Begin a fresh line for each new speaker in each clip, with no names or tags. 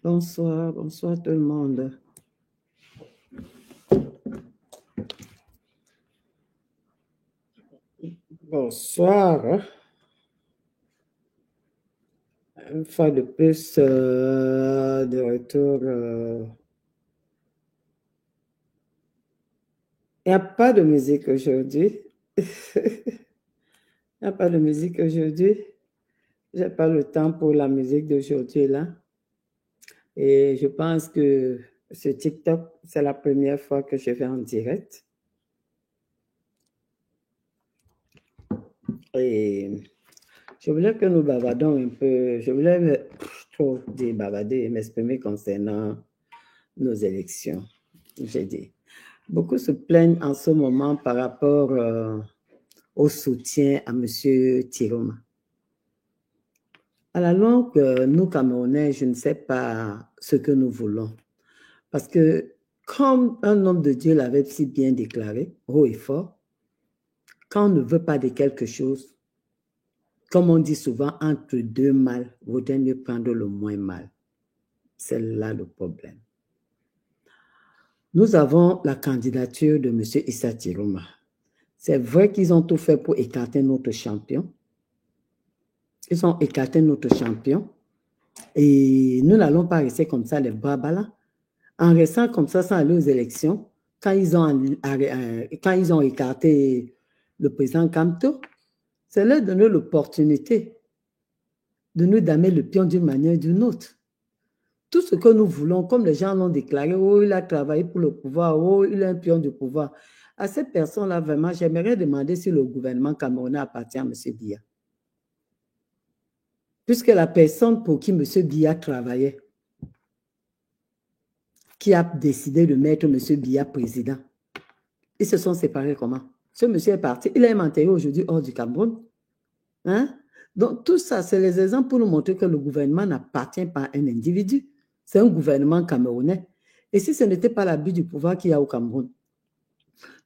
Bonsoir, bonsoir tout le monde. Bonsoir. Une fois de plus, de retour. Il n'y a pas de musique aujourd'hui. Il n'y a pas de musique aujourd'hui. Je n'ai pas le temps pour la musique d'aujourd'hui là. Et je pense que ce TikTok, c'est la première fois que je vais en direct. Et je voulais que nous bavardons un peu. Je voulais trop dire bavarder et m'exprimer concernant nos élections. J'ai dit. Beaucoup se plaignent en ce moment par rapport au soutien à M. Tiroma. À la longue, nous, Camerounais, je ne sais pas ce que nous voulons. Parce que, comme un homme de Dieu l'avait si bien déclaré, haut et fort, quand on ne veut pas de quelque chose, comme on dit souvent, entre deux mal, vaudrait mieux prendre le moins mal. C'est là le problème. Nous avons la candidature de M. Issa Tiroma. C'est vrai qu'ils ont tout fait pour écarter notre champion. Ils ont écarté notre champion. Et nous n'allons pas rester comme ça, les bras ballants. En restant comme ça, sans aller aux élections, quand ils ont écarté le président Kamto, c'est leur donner l'opportunité de nous damer le pion d'une manière ou d'une autre. Tout ce que nous voulons, comme les gens l'ont déclaré, oh, il a travaillé pour le pouvoir, oh, il est un pion du pouvoir. À cette personne-là, vraiment, j'aimerais demander si le gouvernement camerounais appartient à M. Biya. Puisque la personne pour qui M. Biya travaillait, qui a décidé de mettre M. Biya président, ils se sont séparés comment? Ce monsieur est parti, il est enterré aujourd'hui hors du Cameroun. Hein? Donc, tout ça, c'est les exemples pour nous montrer que le gouvernement n'appartient pas à un individu. C'est un gouvernement camerounais. Et si ce n'était pas l'abus du pouvoir qu'il y a au Cameroun,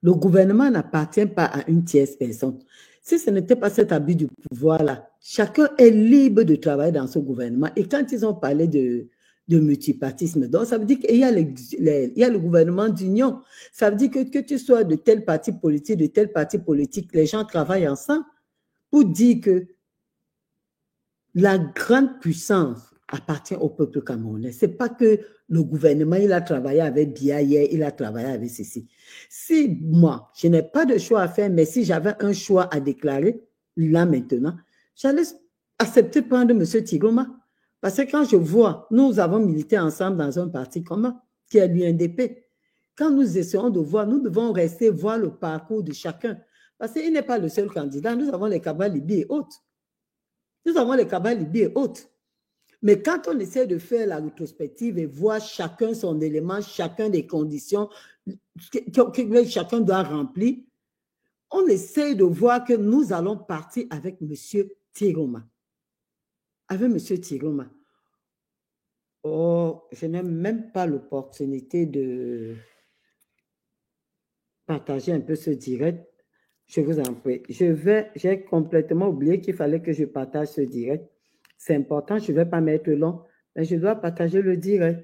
le gouvernement n'appartient pas à une tierce personne. Si ce n'était pas cet abus du pouvoir-là, chacun est libre de travailler dans ce gouvernement. Et quand ils ont parlé de multipartisme, donc ça veut dire qu'il y a, le gouvernement d'union. Ça veut dire que tu sois de tel parti politique, de tel parti politique, les gens travaillent ensemble pour dire que la grande puissance appartient au peuple camerounais. Ce n'est pas que le gouvernement, il a travaillé avec Biya hier, il a travaillé avec ceci. Si moi, je n'ai pas de choix à faire, mais si j'avais un choix à déclarer, là maintenant, j'allais accepter de prendre M. Tiroma. Parce que quand je vois, nous avons milité ensemble dans un parti commun, qui est l'UNDP. Quand nous essayons de voir, nous devons rester voir le parcours de chacun. Parce qu'il n'est pas le seul candidat. Nous avons les Kabal Libi et autres. Nous avons les Kabal Libi et autres. Mais quand on essaie de faire la rétrospective et voir chacun son élément, chacun des conditions que chacun doit remplir, on essaie de voir que nous allons partir avec M. Tiroma. Avec M. Tiroma. Oh, je n'ai même pas l'opportunité de partager un peu ce direct. Je vous en prie. J'ai complètement oublié qu'il fallait que je partage ce direct. C'est important, je ne vais pas mettre long, mais je dois partager le direct.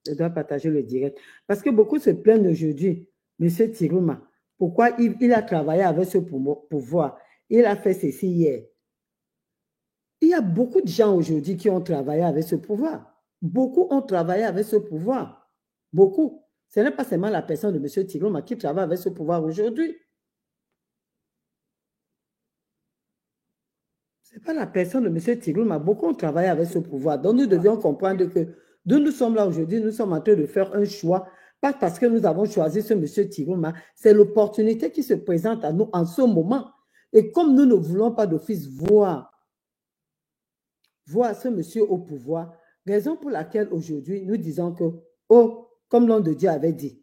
Je dois partager le direct. Parce que beaucoup se plaignent aujourd'hui, M. Tiroma, pourquoi il a travaillé avec ce pouvoir. Il a fait ceci hier. Il y a beaucoup de gens aujourd'hui qui ont travaillé avec ce pouvoir. Beaucoup ont travaillé avec ce pouvoir. Beaucoup. Ce n'est pas seulement la personne de M. Tiroma qui travaille avec ce pouvoir aujourd'hui. Ce n'est pas la personne de M. Tiroma. Beaucoup ont travaillé avec ce pouvoir. Donc, nous devions comprendre que d'où nous sommes là aujourd'hui, nous sommes en train de faire un choix, pas parce que nous avons choisi ce M. Tiroma, c'est l'opportunité qui se présente à nous en ce moment. Et comme nous ne voulons pas d'office voir ce monsieur au pouvoir, raison pour laquelle aujourd'hui nous disons que, oh, comme l'homme de Dieu avait dit,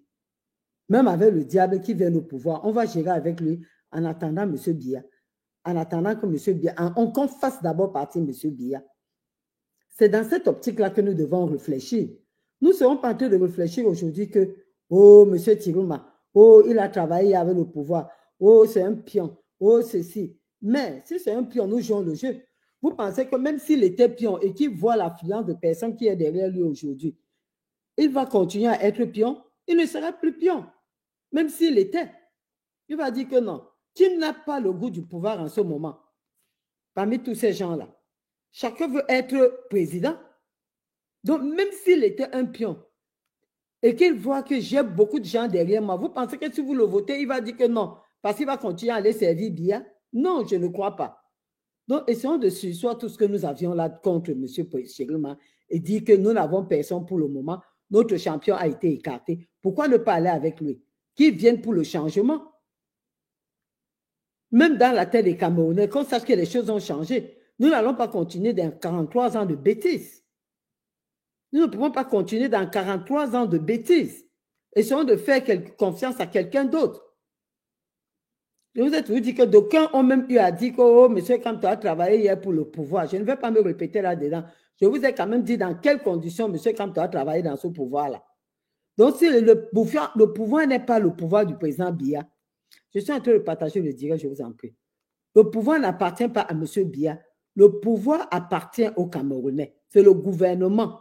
même avec le diable qui vient au pouvoir, on va gérer avec lui en attendant M. Biya. En attendant que M. Biya, qu'on fasse d'abord partie M. Biya. C'est dans cette optique-là que nous devons réfléchir. Nous ne serons pas en train de réfléchir aujourd'hui que, oh, M. Tiroma, oh, il a travaillé avec le pouvoir, oh, c'est un pion, oh, ceci. Mais si c'est un pion, nous jouons le jeu. Vous pensez que même s'il était pion et qu'il voit l'affluence de personnes qui est derrière lui aujourd'hui, il va continuer à être pion? Il ne sera plus pion. Même s'il était. Il va dire que non. Tu n'as pas le goût du pouvoir en ce moment. Parmi tous ces gens-là. Chacun veut être président. Donc, même s'il était un pion et qu'il voit que j'ai beaucoup de gens derrière moi, vous pensez que si vous le votez, il va dire que non, parce qu'il va continuer à aller servir bien? Non, je ne crois pas. Donc, essayons de sursoir tout ce que nous avions là contre M. Chirima et dire que nous n'avons personne pour le moment. Notre champion a été écarté. Pourquoi ne pas aller avec lui? Qu'il vienne pour le changement. Même dans la tête des Camerounais, qu'on sache que les choses ont changé. Nous n'allons pas continuer dans 43 ans de bêtises. Nous ne pouvons pas continuer dans 43 ans de bêtises. Essayons de faire confiance à quelqu'un d'autre. Je vous ai toujours dit que d'aucuns ont même eu à dire que, oh, monsieur, quand tu as travaillé hier pour le pouvoir, je ne vais pas me répéter là-dedans. Je vous ai quand même dit dans quelles conditions, monsieur, quand tu as travaillé dans ce pouvoir-là. Donc, si le pouvoir n'est pas le pouvoir du président Biya, je suis en train de partager le direct, je vous en prie. Le pouvoir n'appartient pas à monsieur Biya. Le pouvoir appartient aux Camerounais. C'est le gouvernement.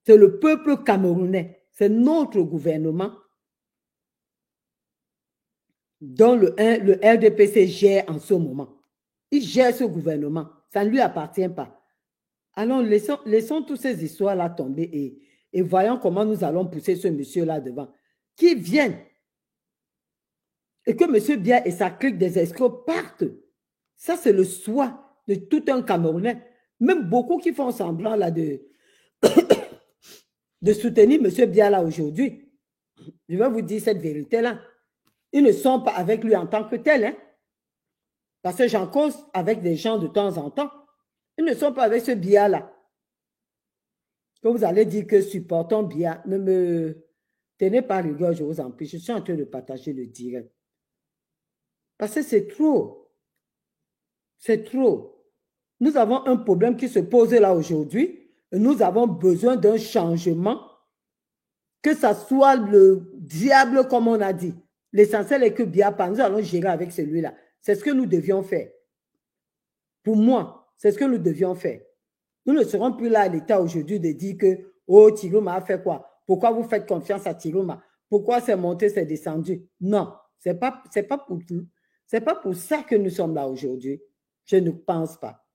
C'est le peuple camerounais. C'est notre gouvernement dont le RDPC gère en ce moment. Il gère ce gouvernement. Ça ne lui appartient pas. Alors, laissons toutes ces histoires-là tomber et voyons comment nous allons pousser ce monsieur-là devant. Qui vienne et que M. Biya et sa clique des escrocs partent. Ça, c'est le souhait de tout un Camerounais. Même beaucoup qui font semblant là de soutenir M. Biya là aujourd'hui. Je vais vous dire cette vérité-là. Ils ne sont pas avec lui en tant que tel. Hein? Parce que j'en cause avec des gens de temps en temps. Ils ne sont pas avec ce Biya-là. Que vous allez dire que supportons Biya. Ne me tenez pas rigueur, je vous en prie. Je suis en train de partager le direct. Parce que c'est trop. C'est trop. Nous avons un problème qui se pose là aujourd'hui. Nous avons besoin d'un changement. Que ça soit le diable comme on a dit. L'essentiel est que Biya, nous allons gérer avec celui-là. C'est ce que nous devions faire. Pour moi, c'est ce que nous devions faire. Nous ne serons plus là à l'état aujourd'hui de dire que, oh, Tiruma a fait quoi? Pourquoi vous faites confiance à Tiruma? Pourquoi c'est monté, c'est descendu? Non, ce n'est pas pour tout. Ce n'est pas pour ça que nous sommes là aujourd'hui. Je ne pense pas.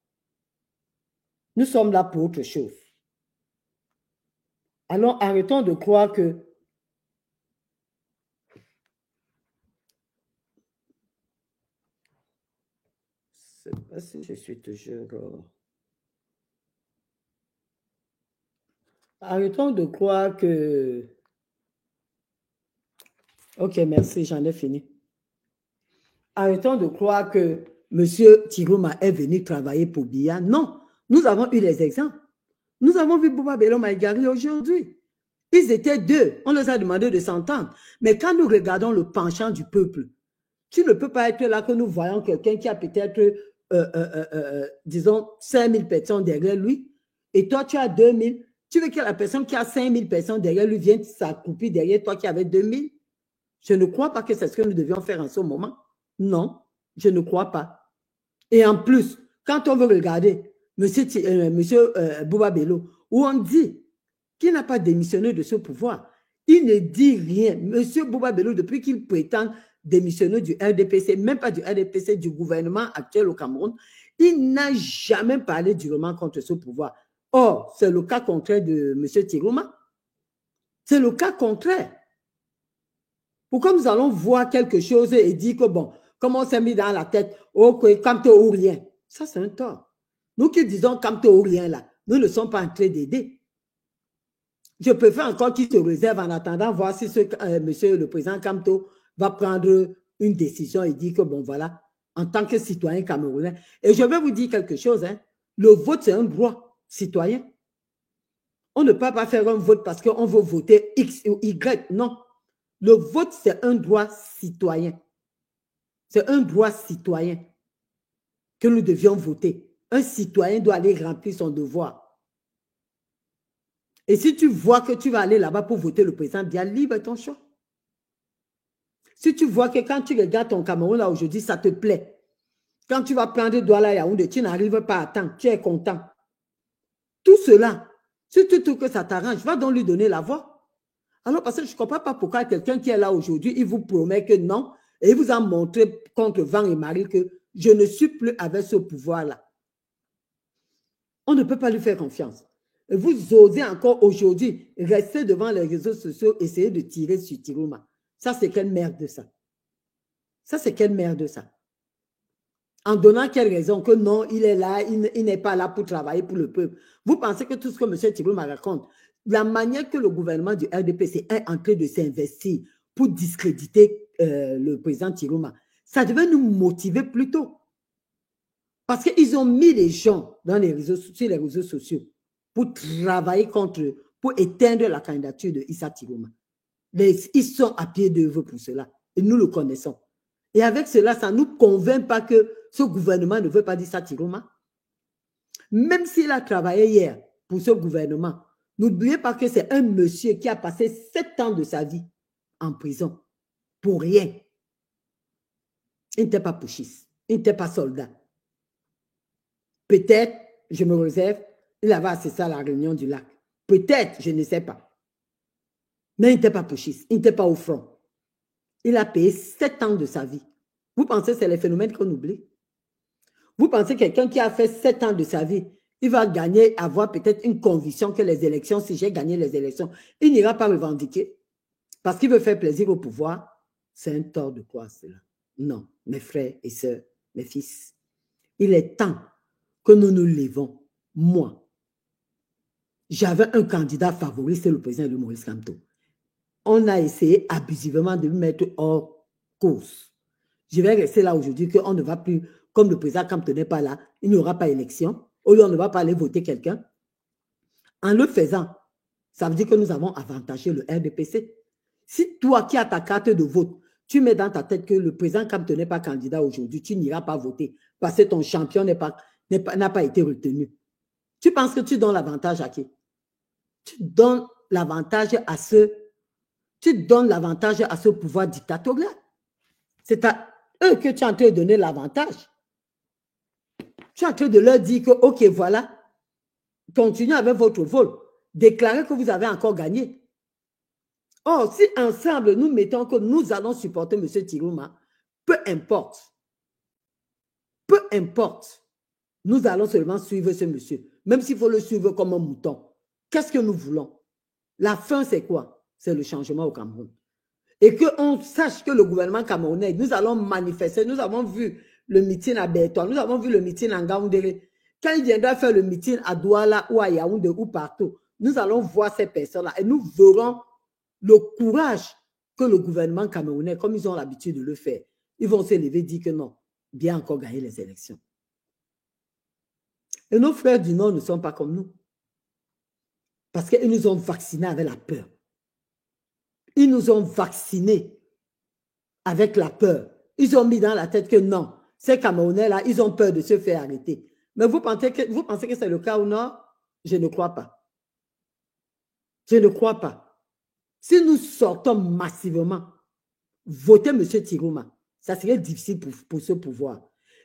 Nous sommes là pour autre chose. Alors, arrêtons de croire que je ne sais pas si je suis toujours... Arrêtons de croire que... Ok, merci, j'en ai fini. Arrêtons de croire que M. Tiruma est venu travailler pour Biya. Non, nous avons eu des exemples. Nous avons vu Bouba Bello Maïgari aujourd'hui. Ils étaient deux. On leur a demandé de s'entendre. Mais quand nous regardons le penchant du peuple, tu ne peux pas être là que nous voyons quelqu'un qui a peut-être, disons, 5000 personnes derrière lui. Et toi, tu as 2000. Tu veux que la personne qui a 5000 personnes derrière lui vienne s'accroupir derrière toi qui avait 2000? Je ne crois pas que c'est ce que nous devions faire en ce moment. Non, je ne crois pas. Et en plus, quand on veut regarder monsieur Bouba Bello, où on dit qu'il n'a pas démissionné de ce pouvoir, il ne dit rien. Monsieur Bouba Bello, depuis qu'il prétend démissionner du RDPC, même pas du RDPC, du gouvernement actuel au Cameroun, il n'a jamais parlé durement contre ce pouvoir. Or, c'est le cas contraire de monsieur Tiruma. C'est le cas contraire. Pourquoi nous allons voir quelque chose et dire que, bon, comme on s'est mis dans la tête, ok, Kamto ou rien. Ça, c'est un tort. Nous qui disons Kamto ou rien, là, nous ne sommes pas en train d'aider. Je préfère encore qu'il se réserve en attendant voir si monsieur le président Kamto va prendre une décision et dire que, bon, voilà, en tant que citoyen camerounais. Et je vais vous dire quelque chose, hein, le vote, c'est un droit citoyen. On ne peut pas faire un vote parce qu'on veut voter X ou Y, non. Le vote, c'est un droit citoyen. C'est un droit citoyen que nous devions voter. Un citoyen doit aller remplir son devoir. Et si tu vois que tu vas aller là-bas pour voter le président, bien libre ton choix. Si tu vois que quand tu regardes ton Cameroun là aujourd'hui, ça te plaît. Quand tu vas prendre Douala à Yaoundé, tu n'arrives pas à temps, tu es content. Tout cela, si tu trouves que ça t'arrange, va donc lui donner la voix. Alors, parce que je ne comprends pas pourquoi quelqu'un qui est là aujourd'hui, il vous promet que non, et il vous a montré contre vent et marée que je ne suis plus avec ce pouvoir-là. On ne peut pas lui faire confiance. Et vous osez encore aujourd'hui rester devant les réseaux sociaux, essayer de tirer sur Tiroma. Ça, c'est quelle merde ça? Ça, c'est quelle merde ça? En donnant quelle raison que non, il est là, il n'est pas là pour travailler pour le peuple. Vous pensez que tout ce que M. Tiroma raconte, la manière que le gouvernement du RDPC est en train de s'investir pour discréditer le président Tiroma, ça devait nous motiver plutôt. Parce qu'ils ont mis les gens sur les réseaux sociaux pour travailler contre eux, pour éteindre la candidature de Issa Tiroma. Ils sont à pied d'œuvre pour cela. Et nous le connaissons. Et avec cela, ça ne nous convainc pas que ce gouvernement ne veut pas d'Issa Tiroma. Même s'il a travaillé hier pour ce gouvernement, n'oubliez pas que c'est un monsieur qui a passé 7 ans de sa vie en prison pour rien. Il n'était pas putschiste, il n'était pas soldat. Peut-être, je me réserve, il avait assisté à la réunion du lac. Peut-être, je ne sais pas. Mais il n'était pas putschiste, il n'était pas au front. Il a payé 7 ans de sa vie. Vous pensez que c'est les phénomènes qu'on oublie? Vous pensez que quelqu'un qui a fait 7 ans de sa vie, il va gagner, avoir peut-être une conviction que les élections, si j'ai gagné les élections, il n'ira pas revendiquer parce qu'il veut faire plaisir au pouvoir? C'est un tort de quoi cela? Non, mes frères et sœurs, mes fils, il est temps que nous nous levons. Moi, j'avais un candidat favori, c'est le président de Maurice Kamto. On a essayé abusivement de me mettre hors course. Je vais rester là aujourd'hui qu'on ne va plus, comme le président Kamto n'est pas là, il n'y aura pas élection. Au lieu, on ne va pas aller voter quelqu'un. En le faisant, ça veut dire que nous avons avantagé le RDPC. Si toi qui as ta carte de vote, tu mets dans ta tête que le président Kamto n'est pas candidat aujourd'hui, tu n'iras pas voter parce que ton champion n'a pas été retenu. Tu penses que tu donnes l'avantage à qui? Tu donnes l'avantage à ce pouvoir dictatorial. C'est à eux que tu es en train de donner l'avantage. Tu es en train de leur dire que, OK, voilà, continuez avec votre vol. Déclarez que vous avez encore gagné. Or, si ensemble, nous mettons que nous allons supporter M. Tiroma, peu importe, nous allons seulement suivre ce monsieur, même s'il faut le suivre comme un mouton. Qu'est-ce que nous voulons? La fin, c'est quoi? C'est le changement au Cameroun. Et qu'on sache que le gouvernement camerounais, nous allons manifester, nous avons vu le meeting à Bertois, nous avons vu le meeting à Ngaoundéré. Quand il viendra faire le meeting à Douala ou à Yaoundé ou partout, nous allons voir ces personnes-là et nous verrons le courage que le gouvernement camerounais, comme ils ont l'habitude de le faire, ils vont se lever et dire que non, bien encore gagner les élections. Et nos frères du Nord ne sont pas comme nous. Parce qu'ils nous ont vaccinés avec la peur. Ils nous ont vaccinés avec la peur. Ils ont mis dans la tête que non, ces Camerounais-là, ils ont peur de se faire arrêter. Mais vous pensez que c'est le cas ou non? Je ne crois pas. Je ne crois pas. Si nous sortons massivement, voter M. Tiroma, ça serait difficile pour ce pouvoir.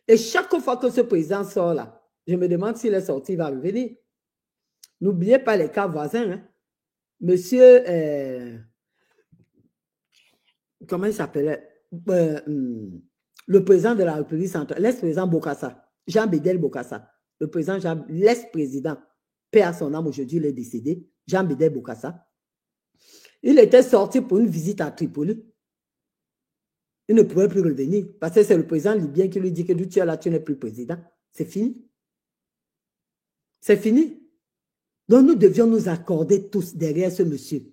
Et chaque fois que ce président sort là, je me demande s'il est sorti, il va revenir. N'oubliez pas les cas voisins. Hein. Monsieur, comment il s'appelait? Le président de la République centrale, l'ex-président Bokassa, Jean-Bédel Bokassa, le président, l'ex-président, paix à son âme, aujourd'hui il est décédé, Jean-Bédel Bokassa. Il était sorti pour une visite à Tripoli. Il ne pouvait plus revenir parce que c'est le président libyen qui lui dit que tu es là, tu n'es plus président. C'est fini. C'est fini. Donc nous devions nous accorder tous derrière ce monsieur.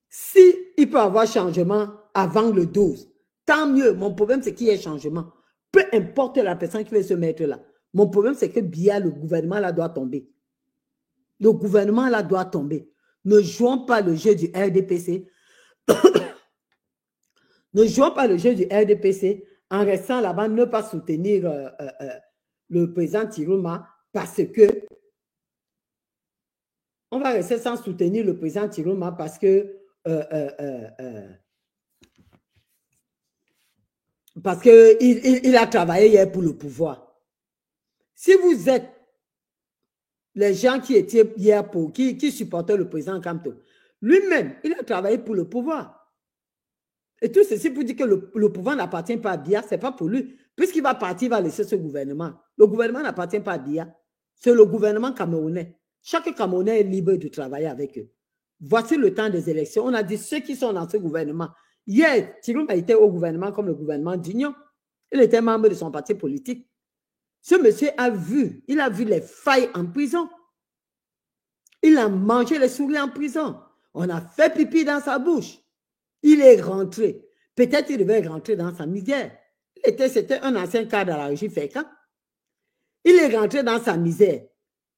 Si il peut y avoir changement avant le 12, tant mieux. Mon problème, c'est qu'il y ait changement. Peu importe la personne qui veut se mettre là. Mon problème, c'est que bien le gouvernement là doit tomber. Le gouvernement là doit tomber. Ne jouons pas le jeu du RDPC. Ne jouons pas le jeu du RDPC en restant là-bas, ne pas soutenir le président Tiroma parce que on va rester sans soutenir le président Tiroma parce que Parce qu'il a travaillé hier pour le pouvoir. Si vous êtes les gens qui étaient hier pour, qui supportaient le président Kamto, lui-même, il a travaillé pour le pouvoir. Et tout ceci pour dire que le pouvoir n'appartient pas à Biya, ce n'est pas pour lui. Puisqu'il va partir, il va laisser ce gouvernement. Le gouvernement n'appartient pas à Biya. C'est le gouvernement camerounais. Chaque Camerounais est libre de travailler avec eux. Voici le temps des élections. On a dit ceux qui sont dans ce gouvernement. Hier, Tiroum a été au gouvernement comme le gouvernement d'Union. Il était membre de son parti politique. Ce monsieur a vu, il a vu les failles en prison. Il a mangé les souris en prison. On a fait pipi dans sa bouche. Il est rentré. Peut-être il devait rentrer dans sa misère. C'était un ancien cadre à la régie Fécan. Il est rentré dans sa misère.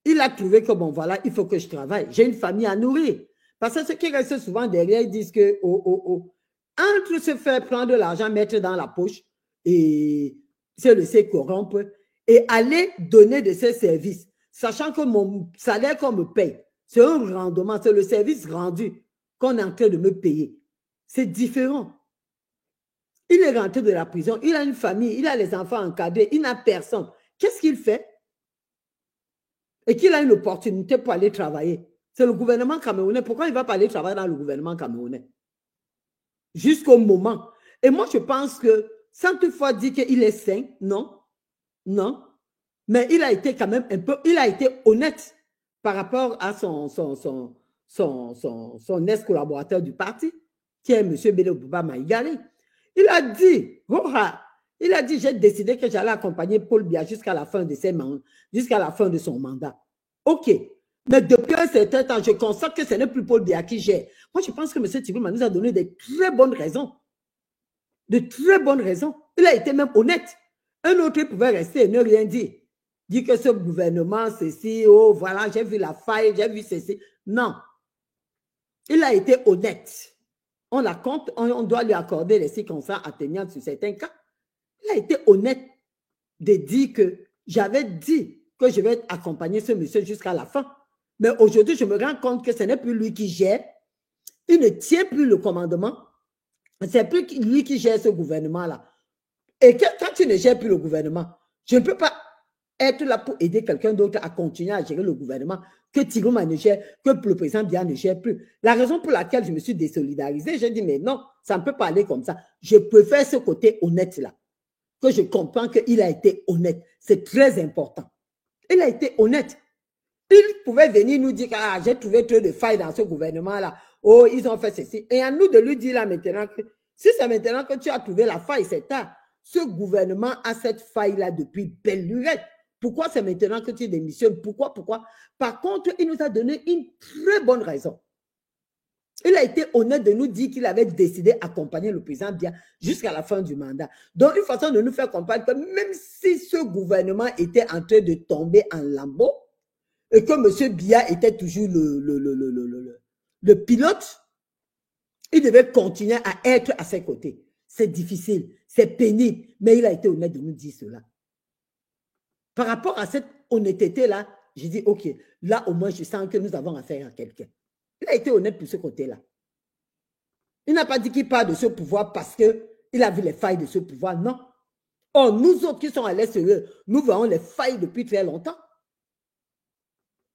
Il a trouvé que, bon, voilà, il faut que je travaille. J'ai une famille à nourrir. Parce que ceux qui restent souvent derrière, ils disent que, entre se faire prendre de l'argent, mettre dans la poche, et se laisser corrompre, et aller donner de ses services, sachant que mon salaire qu'on me paye, c'est un rendement, c'est le service rendu qu'on est en train de me payer. C'est différent. Il est rentré de la prison, il a une famille, il a les enfants encadrés, il n'a personne. Qu'est-ce qu'il fait? Et qu'il a une opportunité pour aller travailler. C'est le gouvernement camerounais. Pourquoi il ne va pas aller travailler dans le gouvernement camerounais? Jusqu'au moment. Et moi, je pense que, sans toutefois dire qu'il est sain, non, non, mais il a été quand même un peu, il a été honnête par rapport à son ex-collaborateur du parti, qui est M. Bédé-Bouba Maïgali. Il a dit, j'ai décidé que j'allais accompagner Paul Biya jusqu'à la fin de son mandat. OK. Mais depuis un certain temps, je constate que ce n'est plus Paul Biya qui gère. Moi, je pense que M. Tirouma nous a donné de très bonnes raisons. De très bonnes raisons. Il a été même honnête. Un autre pouvait rester et ne rien dire. Dire que ce gouvernement, ceci, oh, voilà, j'ai vu la faille, j'ai vu ceci. Non. Il a été honnête. On doit lui accorder les circonstances atténuantes sur certains cas. Il a été honnête de dire que j'avais dit que je vais accompagner ce monsieur jusqu'à la fin. Mais aujourd'hui, je me rends compte que ce n'est plus lui qui gère. Il ne tient plus le commandement. C'est plus lui qui gère ce gouvernement-là. Et quand tu ne gères plus le gouvernement, je ne peux pas être là pour aider quelqu'un d'autre à continuer à gérer le gouvernement que Tirouma ne gère, que le président Biya ne gère plus. La raison pour laquelle je me suis désolidarisée, j'ai dit, mais non, ça ne peut pas aller comme ça. Je préfère ce côté honnête-là, que je comprends qu'il a été honnête. C'est très important. Il a été honnête. Il pouvait venir nous dire, ah, j'ai trouvé trop de failles dans ce gouvernement-là. Oh, ils ont fait ceci. Et à nous de lui dire là maintenant que si c'est maintenant que tu as trouvé la faille, c'est tard. Ce gouvernement a cette faille-là depuis belle lurette. Pourquoi c'est maintenant que tu démissionnes? Pourquoi? Par contre, il nous a donné une très bonne raison. Il a été honnête de nous dire qu'il avait décidé d'accompagner le président Biya jusqu'à la fin du mandat. Donc, une façon de nous faire comprendre que même si ce gouvernement était en train de tomber en lambeaux et que M. Biya était toujours le pilote, il devait continuer à être à ses côtés. C'est difficile, c'est pénible, mais il a été honnête de nous dire cela. Par rapport à cette honnêteté-là, j'ai dit, OK, là au moins je sens que nous avons affaire à quelqu'un. Il a été honnête pour ce côté-là. Il n'a pas dit qu'il parle de ce pouvoir parce qu'il a vu les failles de ce pouvoir, non. Or, nous autres qui sommes à l'extérieur, nous voyons les failles depuis très longtemps.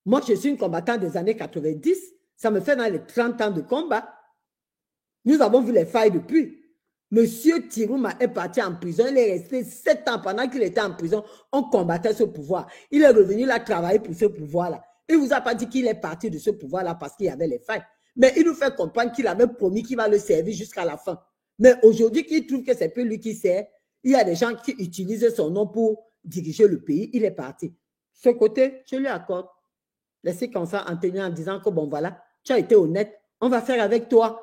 Moi, je suis une combattante des années 90. Ça me fait dans les 30 ans de combat. Nous avons vu les failles depuis. Monsieur Tirouma est parti en prison. Il est resté 7 ans. Pendant qu'il était en prison, on combattait ce pouvoir. Il est revenu là travailler pour ce pouvoir-là. Il ne vous a pas dit qu'il est parti de ce pouvoir-là parce qu'il y avait les failles. Mais il nous fait comprendre qu'il avait promis qu'il va le servir jusqu'à la fin. Mais aujourd'hui, qu'il trouve que c'est plus lui qui sert, il y a des gens qui utilisent son nom pour diriger le pays. Il est parti. Ce côté, je lui accorde. Laissez comme ça en tenant en disant que bon voilà, tu as été honnête, on va faire avec toi.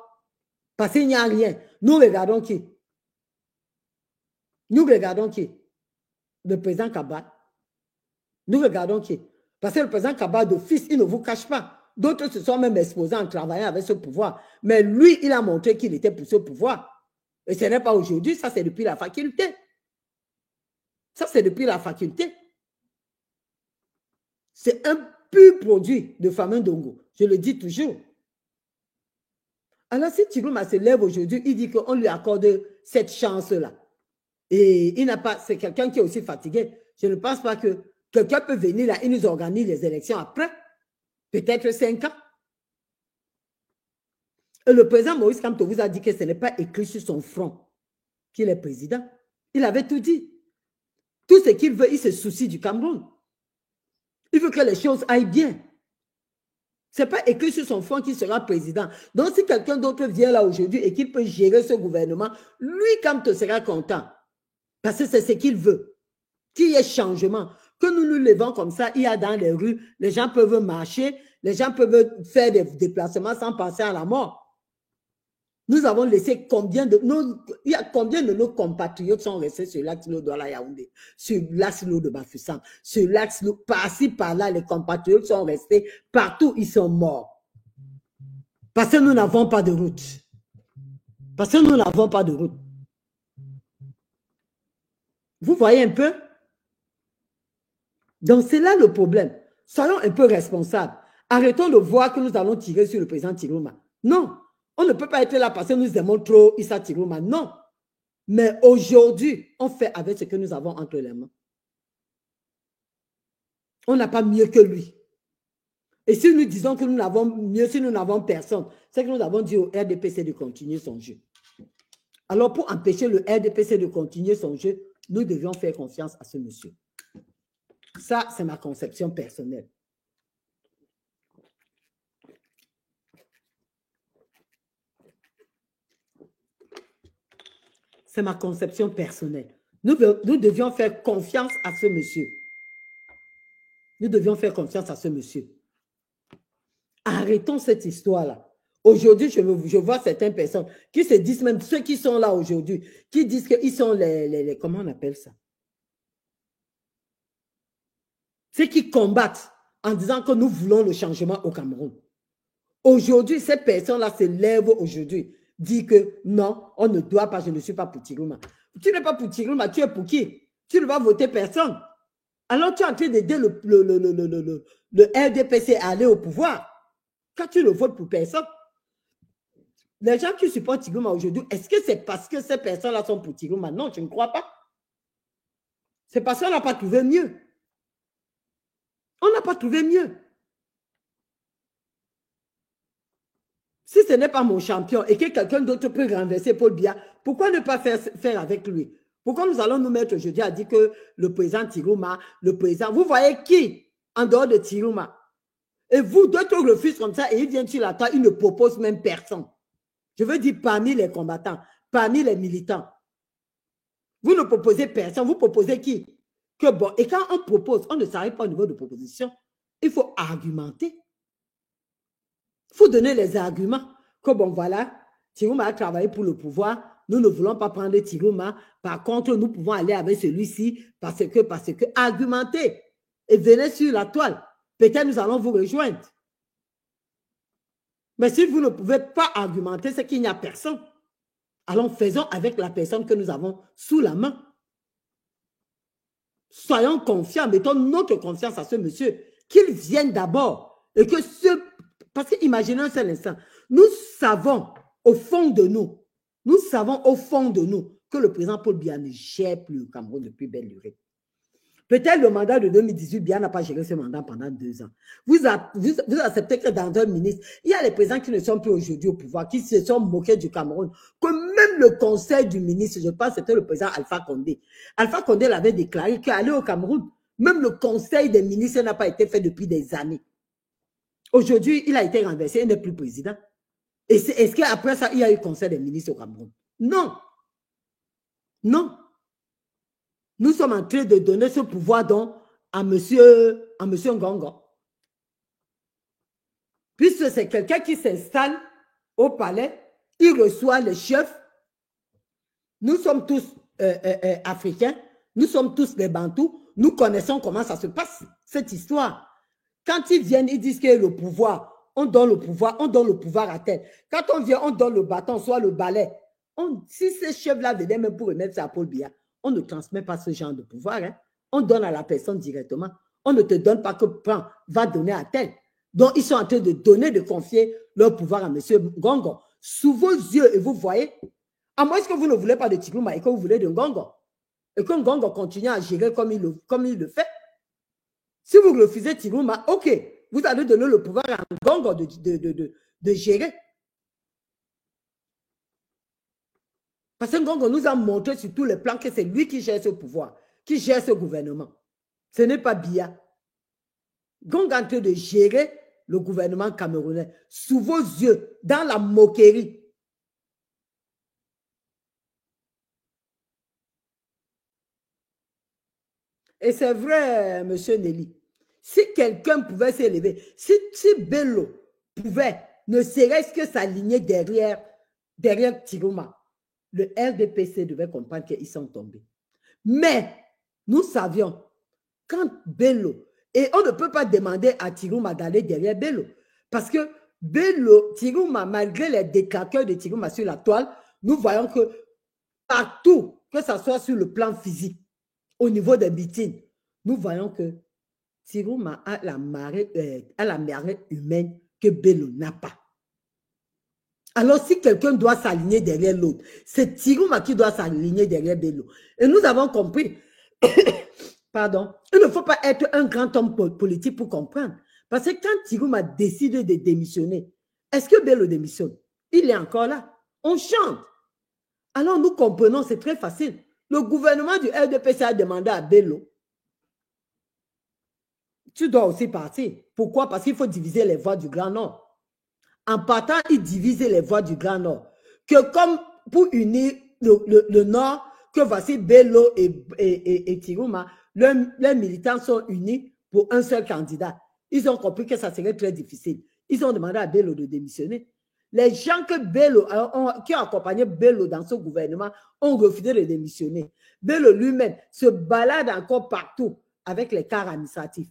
Parce qu'il n'y a rien. Nous regardons qui? Nous regardons qui? Le président Kaba. Nous regardons qui? Parce que le président Kaba d'office, il ne vous cache pas. D'autres se sont même exposés en travaillant avec ce pouvoir. Mais lui, il a montré qu'il était pour ce pouvoir. Et ce n'est pas aujourd'hui, ça c'est depuis la faculté. Ça c'est depuis la faculté. C'est un pur produit de Famin Dongo. Je le dis toujours. Alors si Tirouma se lève aujourd'hui, il dit qu'on lui accorde cette chance-là. Et il n'a pas, c'est quelqu'un qui est aussi fatigué. Je ne pense pas que quelqu'un peut venir là, il nous organise les élections après, peut-être 5 ans. Et le président Moïse Kamto vous a dit que ce n'est pas écrit sur son front qu'il est président. Il avait tout dit. Tout ce qu'il veut, il se soucie du Cameroun. Il veut que les choses aillent bien. Ce n'est pas écrit sur son front qu'il sera président. Donc, si quelqu'un d'autre vient là aujourd'hui et qu'il peut gérer ce gouvernement, lui, Kamto sera content. Parce que c'est ce qu'il veut. Qu'il y ait changement. Que nous nous levons comme ça, il y a dans les rues, les gens peuvent marcher, les gens peuvent faire des déplacements sans penser à la mort. Nous avons laissé combien de nos compatriotes sont restés sur l'axe de Douala Yaoundé, sur l'axe de Bafoussam, sur l'axe par-ci, par-là, les compatriotes sont restés partout, ils sont morts. Parce que nous n'avons pas de route. Parce que nous n'avons pas de route. Vous voyez un peu? Donc c'est là le problème. Soyons un peu responsables. Arrêtons de voir que nous allons tirer sur le président Tirouma. Non. On ne peut pas être là parce que nous aimons trop Issa Tirouma. Non. Mais aujourd'hui, on fait avec ce que nous avons entre les mains. On n'a pas mieux que lui. Et si nous disons que nous n'avons mieux, si nous n'avons personne, c'est que nous avons dit au RDPC de continuer son jeu. Alors, pour empêcher le RDPC de continuer son jeu, nous devions faire confiance à ce monsieur. Ça, c'est ma conception personnelle. C'est ma conception personnelle. Nous devions faire confiance à ce monsieur. Nous devions faire confiance à ce monsieur. Arrêtons cette histoire-là. Aujourd'hui, je vois certaines personnes qui se disent, même ceux qui sont là aujourd'hui, qui disent qu'ils sont les comment on appelle ça? Ceux qui combattent en disant que nous voulons le changement au Cameroun. Aujourd'hui, ces personnes-là se lèvent aujourd'hui, disent que non, on ne doit pas, je ne suis pas pour Tirouma. Tu n'es pas pour Tirouma, tu es pour qui? Tu ne vas voter personne. Alors tu es en train d'aider le RDPC à aller au pouvoir. Quand tu ne votes pour personne. Les gens qui supportent Tirouma aujourd'hui, est-ce que c'est parce que ces personnes-là sont pour Tirouma? Non, je ne crois pas. C'est parce qu'on n'a pas trouvé mieux. On n'a pas trouvé mieux. Si ce n'est pas mon champion et que quelqu'un d'autre peut renverser Paul Biya, pourquoi ne pas faire avec lui? Pourquoi nous allons nous mettre aujourd'hui à dire que le président Tirouma, le président... Vous voyez qui en dehors de Tirouma? Et vous, d'autres refusent comme ça et ils viennent sur la table, ils ne proposent même personne. Je veux dire parmi les combattants, parmi les militants. Vous ne proposez personne, vous proposez qui? Que bon, et quand on propose, on ne s'arrête pas au niveau de proposition. Il faut argumenter. Il faut donner les arguments. Que bon, voilà, Tirouma a travaillé pour le pouvoir. Nous ne voulons pas prendre Tirouma. Par contre, nous pouvons aller avec celui-ci parce que, argumenter. Et venez sur la toile. Peut-être nous allons vous rejoindre. Mais si vous ne pouvez pas argumenter, c'est qu'il n'y a personne. Alors faisons avec la personne que nous avons sous la main. Soyons confiants, mettons notre confiance à ce monsieur, qu'il vienne d'abord. Et que parce que imaginez un seul instant, nous savons au fond de nous, que le président Paul Biya ne gère plus le Cameroun depuis belle durée. Peut-être le mandat de 2018, Biya n'a pas géré ce mandat pendant 2 ans. Vous acceptez que dans un ministre, il y a les présidents qui ne sont plus aujourd'hui au pouvoir, qui se sont moqués du Cameroun, que même le conseil du ministre, je pense que c'était le président Alpha Condé. Alpha Condé l'avait déclaré qu'aller au Cameroun, même le conseil des ministres n'a pas été fait depuis des années. Aujourd'hui, il a été renversé, il n'est plus président. Et est-ce qu'après ça, il y a eu conseil des ministres au Cameroun? Non. Non. Nous sommes en train de donner ce pouvoir donc à monsieur Ngongo. Puisque c'est quelqu'un qui s'installe au palais, il reçoit les chefs. Nous sommes tous africains, nous sommes tous des Bantous, nous connaissons comment ça se passe, cette histoire. Quand ils viennent, ils disent que le pouvoir, on donne le pouvoir à tel. Quand on vient, on donne le bâton, soit le balai. Si ces chefs-là venaient même pour remettre ça à Paul Biya, on ne transmet pas ce genre de pouvoir. Hein. On donne à la personne directement. On ne te donne pas que prends, va donner à tel. Donc, ils sont en train de donner, de confier leur pouvoir à M. Ngongo. Sous vos yeux, et vous voyez, à moins que vous ne voulez pas de Tirouma et que vous voulez de Ngongo. et que Ngongo continue à gérer comme il le fait. Si vous refusez Tirouma, ok, vous allez donner le pouvoir à Ngongo de gérer. Parce que Ngongo nous a montré sur tous les plans que c'est lui qui gère ce pouvoir, qui gère ce gouvernement. Ce n'est pas Biya. Ngongo est en train de gérer le gouvernement camerounais sous vos yeux, dans la moquerie. Et c'est vrai, M. Nelly, si quelqu'un pouvait s'élever, si Bello pouvait, ne serait-ce que s'aligner derrière Tirouma, le RDPC devait comprendre qu'ils sont tombés. Mais nous savions, quand Bello, et on ne peut pas demander à Tirouma d'aller derrière Bello, parce que Bello, Tirouma, malgré les déclaqueurs de Tirouma sur la toile, nous voyons que partout, que ce soit sur le plan physique, au niveau des meetings, nous voyons que Tirouma a la marée humaine que Bello n'a pas. Alors, si quelqu'un doit s'aligner derrière l'autre, c'est Tirouma qui doit s'aligner derrière Bello. Et nous avons compris, pardon, il ne faut pas être un grand homme politique pour comprendre. Parce que quand Tirouma décide de démissionner, est-ce que Bello démissionne? Il est encore là. On chante. Alors, nous comprenons, c'est très facile. Le gouvernement du RDPC a demandé à Bello, tu dois aussi partir. Pourquoi? Parce qu'il faut diviser les voix du Grand Nord. En partant, il divise les voix du Grand Nord. Que comme pour unir le Nord, que voici Bello et Tirouma, leurs militants sont unis pour un seul candidat. Ils ont compris que ça serait très difficile. Ils ont demandé à Bello de démissionner. Les gens qui ont accompagné Bello dans ce gouvernement ont refusé de démissionner. Bello lui-même se balade encore partout avec les cars administratifs.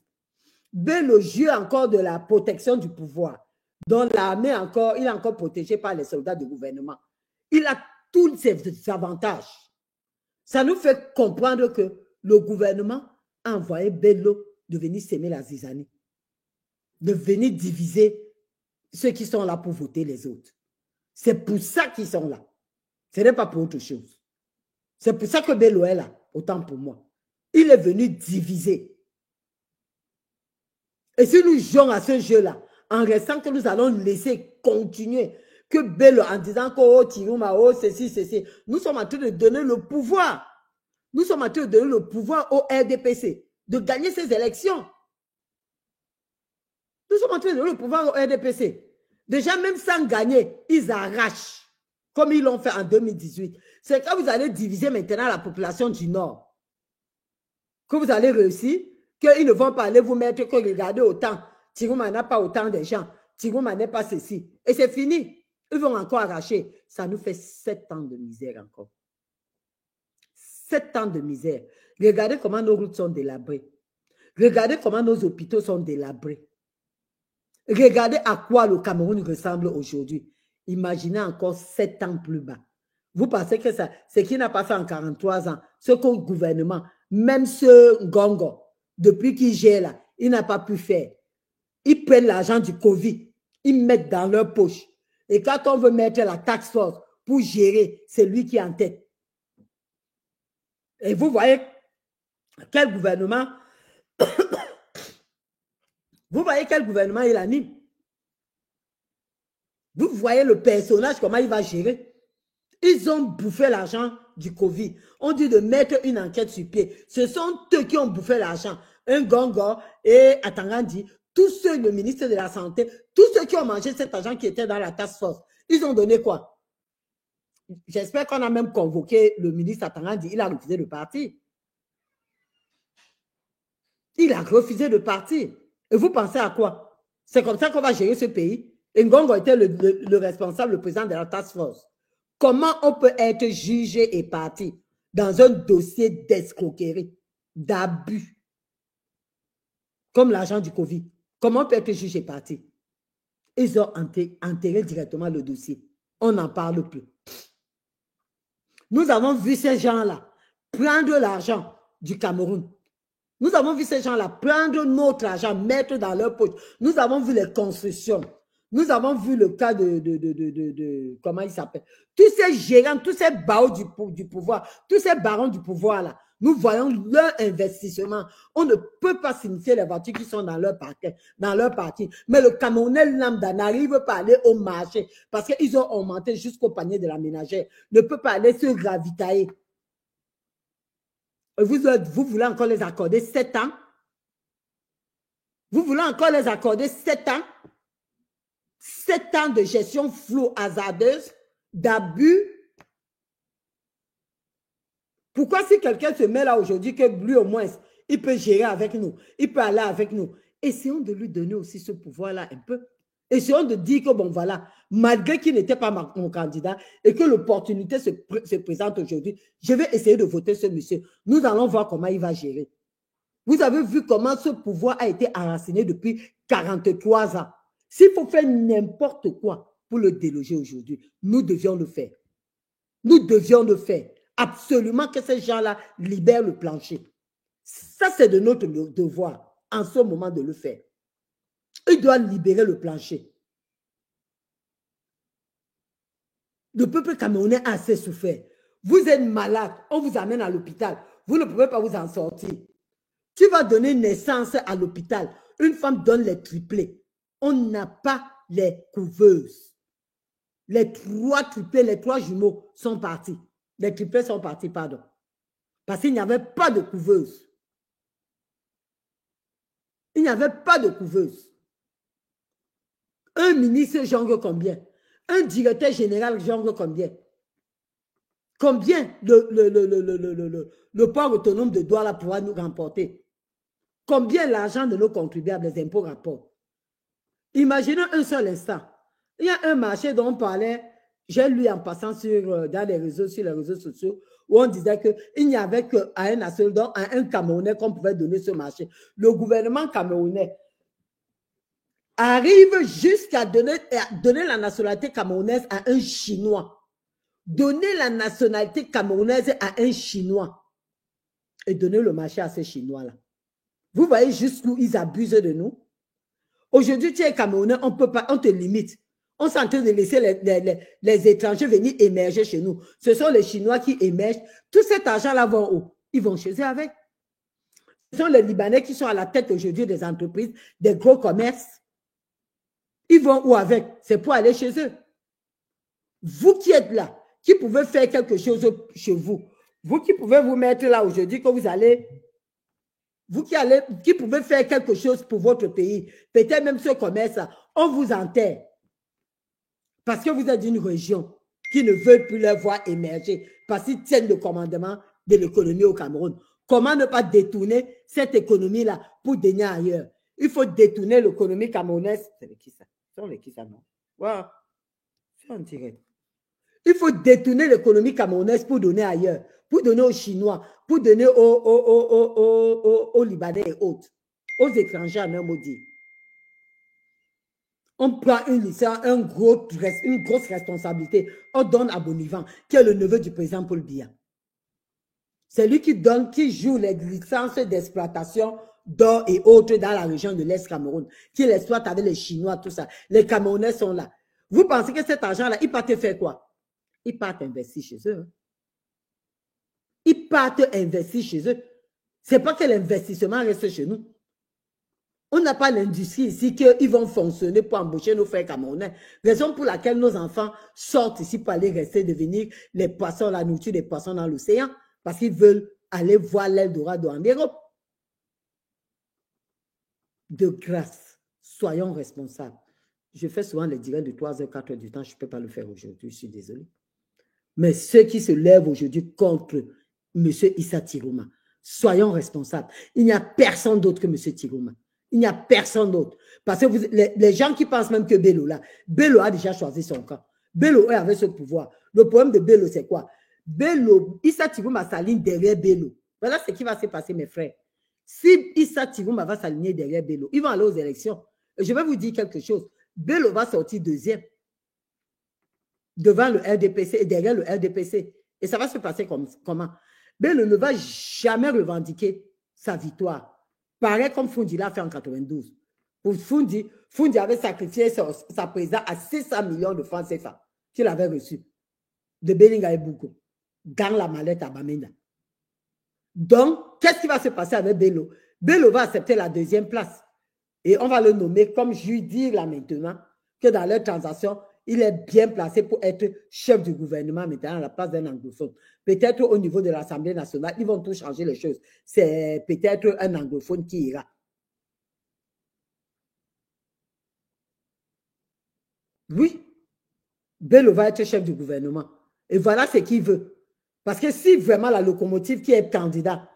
Bello joue encore de la protection du pouvoir. Dont l'armée il est encore protégé par les soldats du gouvernement. Il a tous ses avantages. Ça nous fait comprendre que le gouvernement a envoyé Bello de venir s'aimer la zizanie, de venir diviser ceux qui sont là pour voter les autres. C'est pour ça qu'ils sont là. Ce n'est pas pour autre chose. C'est pour ça que Bello est là, autant pour moi. Il est venu diviser. Et si nous jouons à ce jeu-là, en restant que nous allons laisser continuer, que Bello, en disant que oh, Tirouma, oh, ceci, nous sommes en train de donner le pouvoir. Nous sommes en train de donner le pouvoir au RDPC de gagner ces élections. Nous sommes en train de donner le pouvoir au RDPC. Déjà, même sans gagner, ils arrachent, comme ils l'ont fait en 2018. C'est quand vous allez diviser maintenant la population du Nord que vous allez réussir, qu'ils ne vont pas aller vous mettre que regardez autant. Tirouma n'a pas autant de gens. Tirouma n'est pas ceci. Et c'est fini. Ils vont encore arracher. Ça nous fait 7 ans de misère encore. 7 ans de misère. Regardez comment nos routes sont délabrées. Regardez comment nos hôpitaux sont délabrés. Regardez à quoi le Cameroun ressemble aujourd'hui. Imaginez encore 7 ans plus bas. Vous pensez que ça, ce qui n'a pas fait en 43 ans, ce qu'au gouvernement, même ce Ngongo, depuis qu'il gère là, il n'a pas pu faire. Ils prennent l'argent du Covid, ils mettent dans leur poche. Et quand on veut mettre la taxe force pour gérer, c'est lui qui est en tête. Et vous voyez quel gouvernement, vous voyez quel gouvernement il anime. Vous voyez le personnage, comment il va gérer. Ils ont bouffé l'argent du Covid. On dit de mettre une enquête sur pied. Ce sont eux qui ont bouffé l'argent. Un Ngongo et Atangandi, tous ceux, le ministre de la Santé, tous ceux qui ont mangé cet argent qui était dans la task force, ils ont donné quoi? J'espère qu'on a même convoqué le ministre Atangandi. Il a refusé de partir. Il a refusé de partir. Et vous pensez à quoi? C'est comme ça qu'on va gérer ce pays. Et Ngongo était le responsable, le président de la task force. Comment on peut être jugé et parti dans un dossier d'escroquerie, d'abus, comme l'argent du Covid? Comment on peut être jugé et parti? Ils ont enterré directement le dossier. On n'en parle plus. Nous avons vu ces gens-là prendre l'argent du Cameroun. Nous avons vu ces gens-là prendre notre argent, mettre dans leur poche. Nous avons vu les constructions. Nous avons vu le cas comment il s'appelle? Tous ces gérants, tous ces barons du pouvoir, tous ces barons du pouvoir là, Nous voyons leur investissement. On ne peut pas signifier les voitures qui sont dans leur parti. Mais le Camerounais lambda n'arrive pas à aller au marché parce qu'ils ont augmenté jusqu'au panier de la ménagère. Ne peut pas aller se ravitailler. Vous voulez encore les accorder 7 ans? Vous voulez encore les accorder 7 ans? 7 ans de gestion floue, hasardeuse, d'abus. Pourquoi si quelqu'un se met là aujourd'hui que lui au moins, il peut gérer avec nous, il peut aller avec nous. Essayons de lui donner aussi ce pouvoir-là un peu. Essayons de dire que bon voilà, malgré qu'il n'était pas mon candidat et que l'opportunité se présente aujourd'hui, je vais essayer de voter ce monsieur. Nous allons voir comment il va gérer. Vous avez vu comment ce pouvoir a été enraciné depuis 43 ans. S'il faut faire n'importe quoi pour le déloger aujourd'hui, nous devions le faire. Nous devions le faire. Absolument que ces gens-là libèrent le plancher. Ça, c'est de notre devoir en ce moment de le faire. Ils doivent libérer le plancher. Le peuple camerounais a assez souffert. Vous êtes malade, on vous amène à l'hôpital. Vous ne pouvez pas vous en sortir. Tu vas donner naissance à l'hôpital. Une femme donne les triplés. On n'a pas les couveuses. Les 3 triplés, les 3 jumeaux sont partis. Les triplés sont partis, pardon. Parce qu'il n'y avait pas de couveuse. Il n'y avait pas de couveuse. Un ministre jongle combien? Un directeur général jongle combien? Combien le port autonome de Douala pourra nous remporter? Combien l'argent de nos contribuables, les impôts rapportent? Imaginez un seul instant. Il y a un marché dont on parlait, j'ai lu en passant sur les réseaux sociaux, où on disait qu'il n'y avait qu'à un Camerounais qu'on pouvait donner ce marché. Le gouvernement camerounais arrive jusqu'à donner la nationalité camerounaise à un Chinois. Donner la nationalité camerounaise à un Chinois et donner le marché à ces Chinois-là. Vous voyez jusqu'où ils abusent de nous? Aujourd'hui, tu es Camerounais, on peut pas, on te limite. On est en train de laisser les étrangers venir émerger chez nous. Ce sont les Chinois qui émergent. Tout cet argent-là va où? Ils vont chez eux avec. Ce sont les Libanais qui sont à la tête aujourd'hui des entreprises, des gros commerces. Ils vont où avec? C'est pour aller chez eux. Vous qui êtes là, qui pouvez faire quelque chose chez vous, vous qui pouvez vous mettre là aujourd'hui, que vous allez, vous qui pouvez faire quelque chose pour votre pays, peut-être même ce commerce-là, on vous enterre. Parce que vous êtes d'une région qui ne veut plus les voir émerger, parce qu'ils tiennent le commandement de l'économie au Cameroun. Comment ne pas détourner cette économie-là pour donner ailleurs? Il faut détourner l'économie camerounaise. C'est qui ça? C'est qui ça, non? Wow. C'est en direct. Il faut détourner l'économie camerounaise pour donner ailleurs, pour donner aux Chinois, pour donner aux Libanais et autres, aux étrangers à même maudit. On prend une licence, une grosse responsabilité. On donne à Bonivan, qui est le neveu du président Paul Biya. C'est lui qui joue les licences d'exploitation d'or et autres dans la région de l'Est Cameroun, qui l'exploite avec les Chinois, tout ça. Les Camerounais sont là. Vous pensez que cet argent-là, il part faire quoi? Ils partent investir chez eux. Ils partent investir chez eux. Ce n'est pas que l'investissement reste chez nous. On n'a pas l'industrie ici qu'ils vont fonctionner pour embaucher nos frères camerounais. Raison pour laquelle nos enfants sortent ici pour aller rester devenir les poissons, la nourriture des poissons dans l'océan. Parce qu'ils veulent aller voir l'Eldorado en Europe. De grâce, soyons responsables. Je fais souvent les directs de 3 h, 4 h du temps. Je ne peux pas le faire aujourd'hui, je suis désolé. Mais ceux qui se lèvent aujourd'hui contre M. Issa Tirouma, soyons responsables. Il n'y a personne d'autre que M. Tirouma. Il n'y a personne d'autre. Parce que les gens qui pensent même que Bello, là, Bello a déjà choisi son camp. Bello avait ce pouvoir. Le problème de Bello, c'est quoi? Bello, Issa Tirouma s'aligne derrière Bello. Voilà ce qui va se passer, mes frères. Si Issa Tirouma va s'aligner derrière Bello, ils vont aller aux élections. Et je vais vous dire quelque chose. Bello va sortir deuxième devant le RDPC et derrière le RDPC. Et ça va se passer comment? Bello ne va jamais revendiquer sa victoire. Pareil comme Fundi l'a fait en 92. Pour Fundi avait sacrifié sa présidence à 600 millions de francs CFA qu'il avait reçu de Belinga et Bouko dans la mallette à Bamenda. Donc, qu'est-ce qui va se passer avec Bello? Bello va accepter la deuxième place. Et on va le nommer, comme je lui dis là maintenant, que dans leur transaction, il est bien placé pour être chef du gouvernement maintenant à la place d'un anglophone. Peut-être au niveau de l'Assemblée nationale, ils vont tout changer les choses. C'est peut-être un anglophone qui ira. Oui, Bello va être chef du gouvernement. Et voilà ce qu'il veut. Parce que si vraiment la locomotive qui est candidat,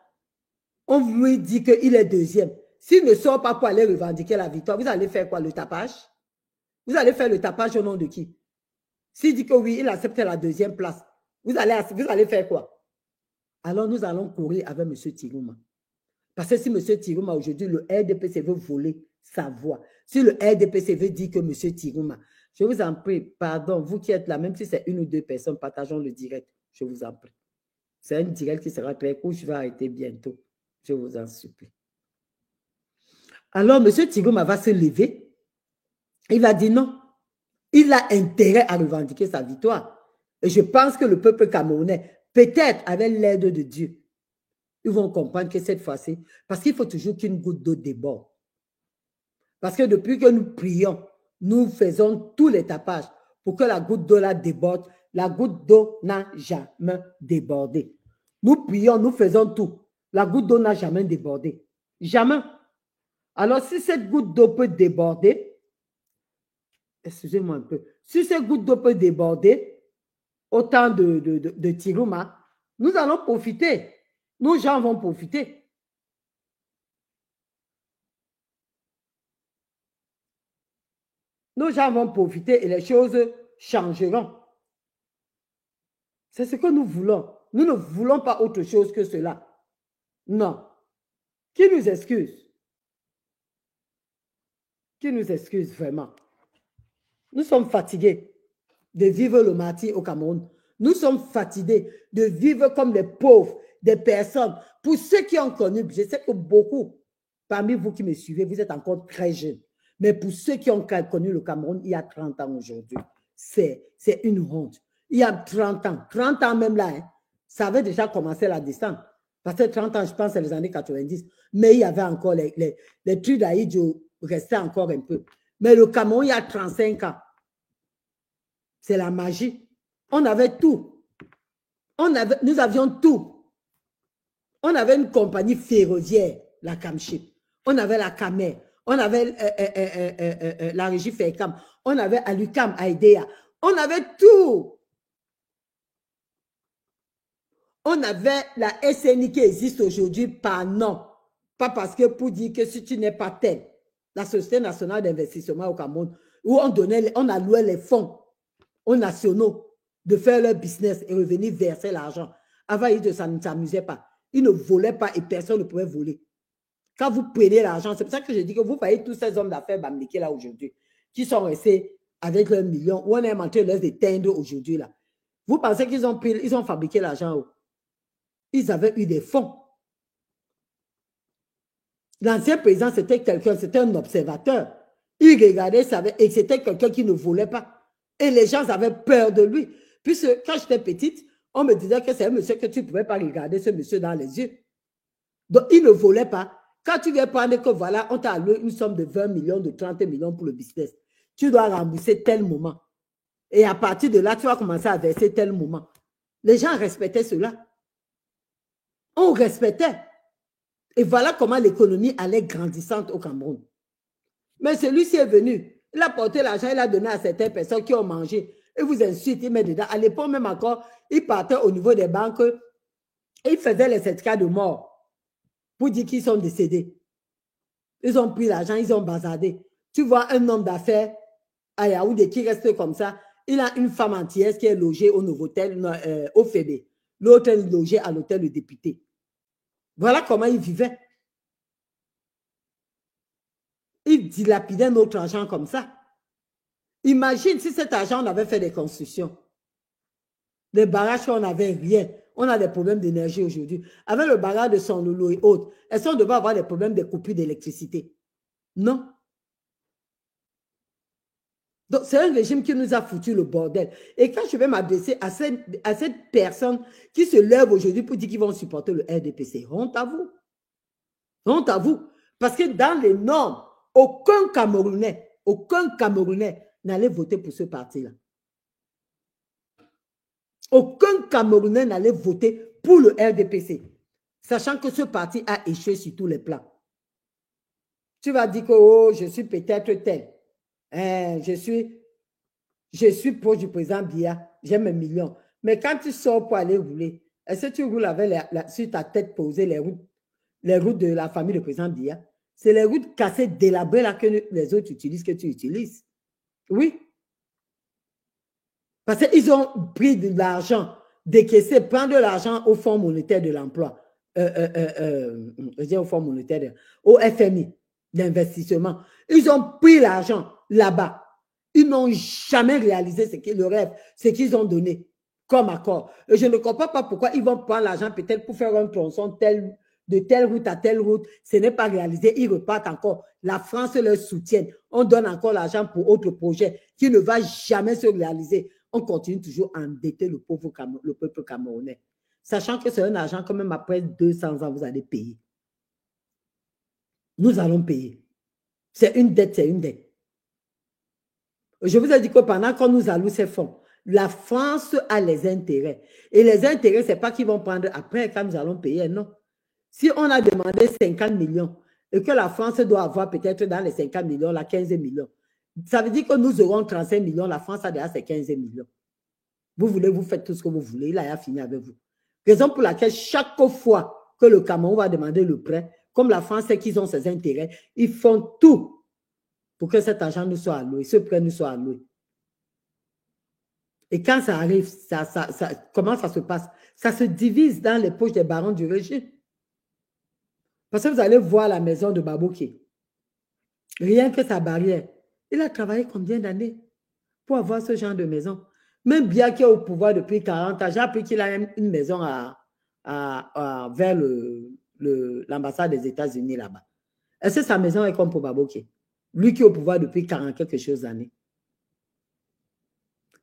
on lui dit qu'il est deuxième, s'il ne sort pas pour aller revendiquer la victoire, vous allez faire quoi? Le tapage? Vous allez faire le tapage au nom de qui? S'il dit que oui, il accepte la deuxième place, vous allez faire quoi? Alors nous allons courir avec M. Tirouma. Parce que si M. Tirouma, aujourd'hui, le RDPC veut voler sa voix, si le RDPC veut dire que M. Tirouma, je vous en prie, pardon, vous qui êtes là, même si c'est une ou deux personnes, partageons le direct, je vous en prie. C'est un direct qui sera très court, je vais arrêter bientôt, je vous en supplie. Alors, M. Tirouma va se lever, il va dire non, il a intérêt à revendiquer sa victoire. Et je pense que le peuple camerounais, peut-être avec l'aide de Dieu, ils vont comprendre que cette fois-ci, parce qu'il faut toujours qu'une goutte d'eau déborde. Parce que depuis que nous prions, nous faisons tous les tapages pour que la goutte d'eau là déborde. La goutte d'eau n'a jamais débordé. Nous prions, nous faisons tout. La goutte d'eau n'a jamais débordé. Jamais. Alors, si cette goutte d'eau peut déborder, excusez-moi un peu, si cette goutte d'eau peut déborder, autant de Tirouma, nous allons profiter. Nos gens vont profiter. Nos gens vont profiter et les choses changeront. C'est ce que nous voulons. Nous ne voulons pas autre chose que cela. Non. Qui nous excuse? Qui nous excuse vraiment? Nous sommes fatigués de vivre le martyre au Cameroun. Nous sommes fatigués de vivre comme des pauvres, des personnes. Pour ceux qui ont connu, je sais que beaucoup, parmi vous qui me suivez, vous êtes encore très jeunes. Mais pour ceux qui ont connu le Cameroun il y a 30 ans aujourd'hui, c'est une honte. Il y a 30 ans même là, hein, ça avait déjà commencé la descente. Parce que 30 ans, je pense, c'est les années 90. Mais il y avait encore les trucs d'Aïdjo restaient encore un peu. Mais le Cameroun, il y a 35 ans. C'est la magie. On avait tout. Nous avions tout. On avait une compagnie ferroviaire, la Camship. On avait la Camer. On avait la régie Fercam. On avait Alucam, Aidea. On avait tout. On avait la SNI qui existe aujourd'hui par nom. Pas parce que pour dire que si tu n'es pas tel, la Société nationale d'investissement au Cameroun, où on allouait les fonds aux nationaux de faire leur business et revenir verser l'argent. Avant, ils ne s'amusaient pas. Ils ne volaient pas et personne ne pouvait voler. Quand vous prenez l'argent, c'est pour ça que je dis que vous voyez tous ces hommes d'affaires bamliqués là aujourd'hui, qui sont restés avec leurs millions, où on est en train de les éteindre aujourd'hui là. Vous pensez qu'ils ont fabriqué l'argent où? Ils avaient eu des fonds. L'ancien président, c'était quelqu'un, c'était un observateur. Il regardait, savait, et c'était quelqu'un qui ne volait pas. Et les gens avaient peur de lui. Puisque quand j'étais petite, on me disait que c'est un monsieur que tu ne pouvais pas regarder ce monsieur dans les yeux. Donc, il ne volait pas. Quand tu viens prendre que voilà, on t'a alloué une somme de 20 millions, de 30 millions pour le business, tu dois rembourser tel moment. Et à partir de là, tu vas commencer à verser tel moment. Les gens respectaient cela. On respectait. Et voilà comment l'économie allait grandissante au Cameroun. Mais celui-ci est venu. Il a porté l'argent, il a donné à certaines personnes qui ont mangé. Et vous ensuite, il met dedans. À l'époque même encore, il partait au niveau des banques. Il faisait les certificats de mort pour dire qu'ils sont décédés. Ils ont pris l'argent, ils ont bazardé. Tu vois un homme d'affaires à Yaoundé qui reste comme ça. Il a une femme entière qui est logée au Novotel, au Fébé. L'autre est logée à l'hôtel du député. Voilà comment il vivait. Il dilapidait notre argent comme ça. Imagine si cet argent, on avait fait des constructions. Des barrages, on n'avait rien. On a des problèmes d'énergie aujourd'hui. Avec le barrage de Son Loulou et autres, est-ce qu'on devait avoir des problèmes de coupure d'électricité? Non. Donc, c'est un régime qui nous a foutu le bordel. Et quand je vais m'adresser à cette personne qui se lève aujourd'hui pour dire qu'ils vont supporter le RDPC, honte à vous. Honte à vous. Parce que dans les normes, aucun Camerounais n'allait voter pour ce parti-là. Aucun Camerounais n'allait voter pour le RDPC, sachant que ce parti a échoué sur tous les plans. Tu vas dire que oh, je suis peut-être tel. Je suis proche du président Biya, j'ai mes millions. Mais quand tu sors pour aller rouler, est-ce que tu roules avec sur ta tête posée les routes de la famille du président Biya? C'est les routes cassées, délabrées là que les autres utilisent, que tu utilises. Oui. Parce qu'ils ont pris de l'argent, décaissé, prendre de l'argent au Fonds monétaire de l'emploi, je dis au Fonds monétaire, au FMI d'investissement. Ils ont pris l'argent là-bas. Ils n'ont jamais réalisé le rêve, ce qu'ils ont donné comme accord. Et je ne comprends pas pourquoi ils vont prendre l'argent peut-être pour faire un tronçon de telle route à telle route. Ce n'est pas réalisé. Ils repartent encore. La France leur soutient. On donne encore l'argent pour autre projet qui ne va jamais se réaliser. On continue toujours à endetter le peuple camerounais. Sachant que c'est un argent quand même après 200 ans, vous allez payer. Nous allons payer. C'est une dette, c'est une dette. Je vous ai dit que pendant qu'on nous alloue ces fonds, la France a les intérêts. Et les intérêts, ce n'est pas qu'ils vont prendre après quand nous allons payer, non. Si on a demandé 50 millions et que la France doit avoir peut-être dans les 50 millions, là, 15 millions, ça veut dire que nous aurons 35 millions, la France a déjà ses 15 millions. Vous voulez, vous faites tout ce que vous voulez, il a fini avec vous. Raison pour laquelle chaque fois que le Cameroun va demander le prêt, comme la France sait qu'ils ont ses intérêts, ils font tout pour que cet argent nous soit alloué, ce prêt nous soit alloué. Et quand ça arrive, comment ça se passe? Ça se divise dans les poches des barons du régime. Parce que vous allez voir la maison de Babouké. Rien que sa barrière. Il a travaillé combien d'années pour avoir ce genre de maison? Même bien qu'il est au pouvoir depuis 40 ans, j'ai appris qu'il a une maison vers l'ambassade des États-Unis là-bas. Est-ce que sa maison est comme pour Babouké? Lui qui est au pouvoir depuis 40 quelque chose d'années.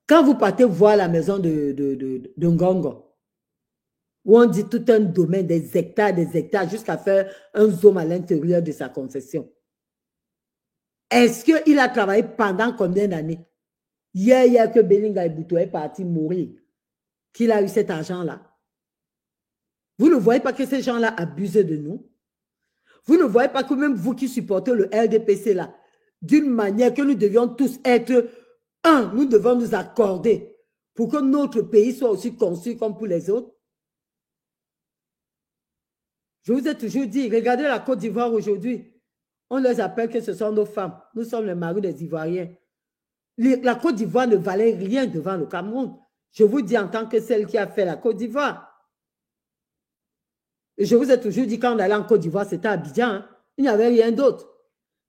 Quand vous partez voir la maison de Ngongo, où on dit tout un domaine, des hectares, jusqu'à faire un zoom à l'intérieur de sa concession. Est-ce qu'il a travaillé pendant combien d'années? Hier que Belinga Ebouto est parti mourir, qu'il a eu cet argent-là. Vous ne voyez pas que ces gens-là abusent de nous? Vous ne voyez pas que même vous qui supportez le RDPC là, d'une manière que nous devions tous être un, nous devons nous accorder pour que notre pays soit aussi construit comme pour les autres? Je vous ai toujours dit, regardez la Côte d'Ivoire aujourd'hui. On les appelle que ce sont nos femmes. Nous sommes les maris des Ivoiriens. La Côte d'Ivoire ne valait rien devant le Cameroun. Je vous dis en tant que celle qui a fait la Côte d'Ivoire. Et je vous ai toujours dit, quand on allait en Côte d'Ivoire, c'était à Abidjan. Hein? Il n'y avait rien d'autre.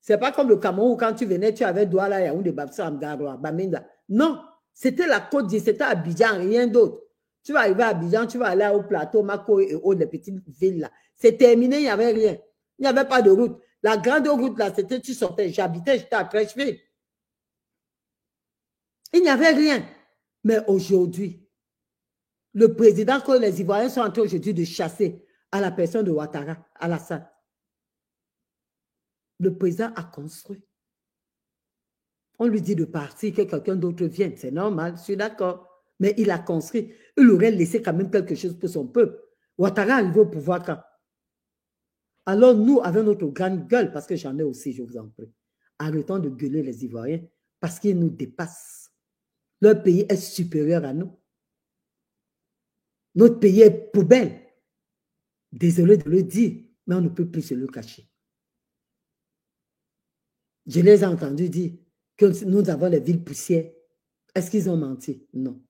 Ce n'est pas comme le Cameroun où quand tu venais, tu avais Douala, Yaoundé, Babsam, Garoua, Bamenda. Non, c'était la Côte d'Ivoire, c'était à Abidjan, rien d'autre. Tu vas arriver à Abidjan, tu vas aller au plateau, Mako et autres, les petites villes là. C'est terminé, il n'y avait rien. Il n'y avait pas de route. La grande route là, c'était, tu sortais, j'habitais, j'étais à Crècheville. Il n'y avait rien. Mais aujourd'hui, le président que les Ivoiriens sont en train aujourd'hui de chasser à la personne de Ouattara, Alassane, le président a construit. On lui dit de partir, que quelqu'un d'autre vienne. C'est normal, je suis d'accord. Mais il a construit. Il aurait laissé quand même quelque chose pour son peuple. Ouattara arrive au pouvoir quand? Alors nous, avec notre grande gueule, parce que j'en ai aussi, je vous en prie, arrêtons de gueuler les Ivoiriens parce qu'ils nous dépassent. Leur pays est supérieur à nous. Notre pays est poubelle. Désolé de le dire, mais on ne peut plus se le cacher. Je les ai entendus dire que nous avons les villes poussières. Est-ce qu'ils ont menti? Non.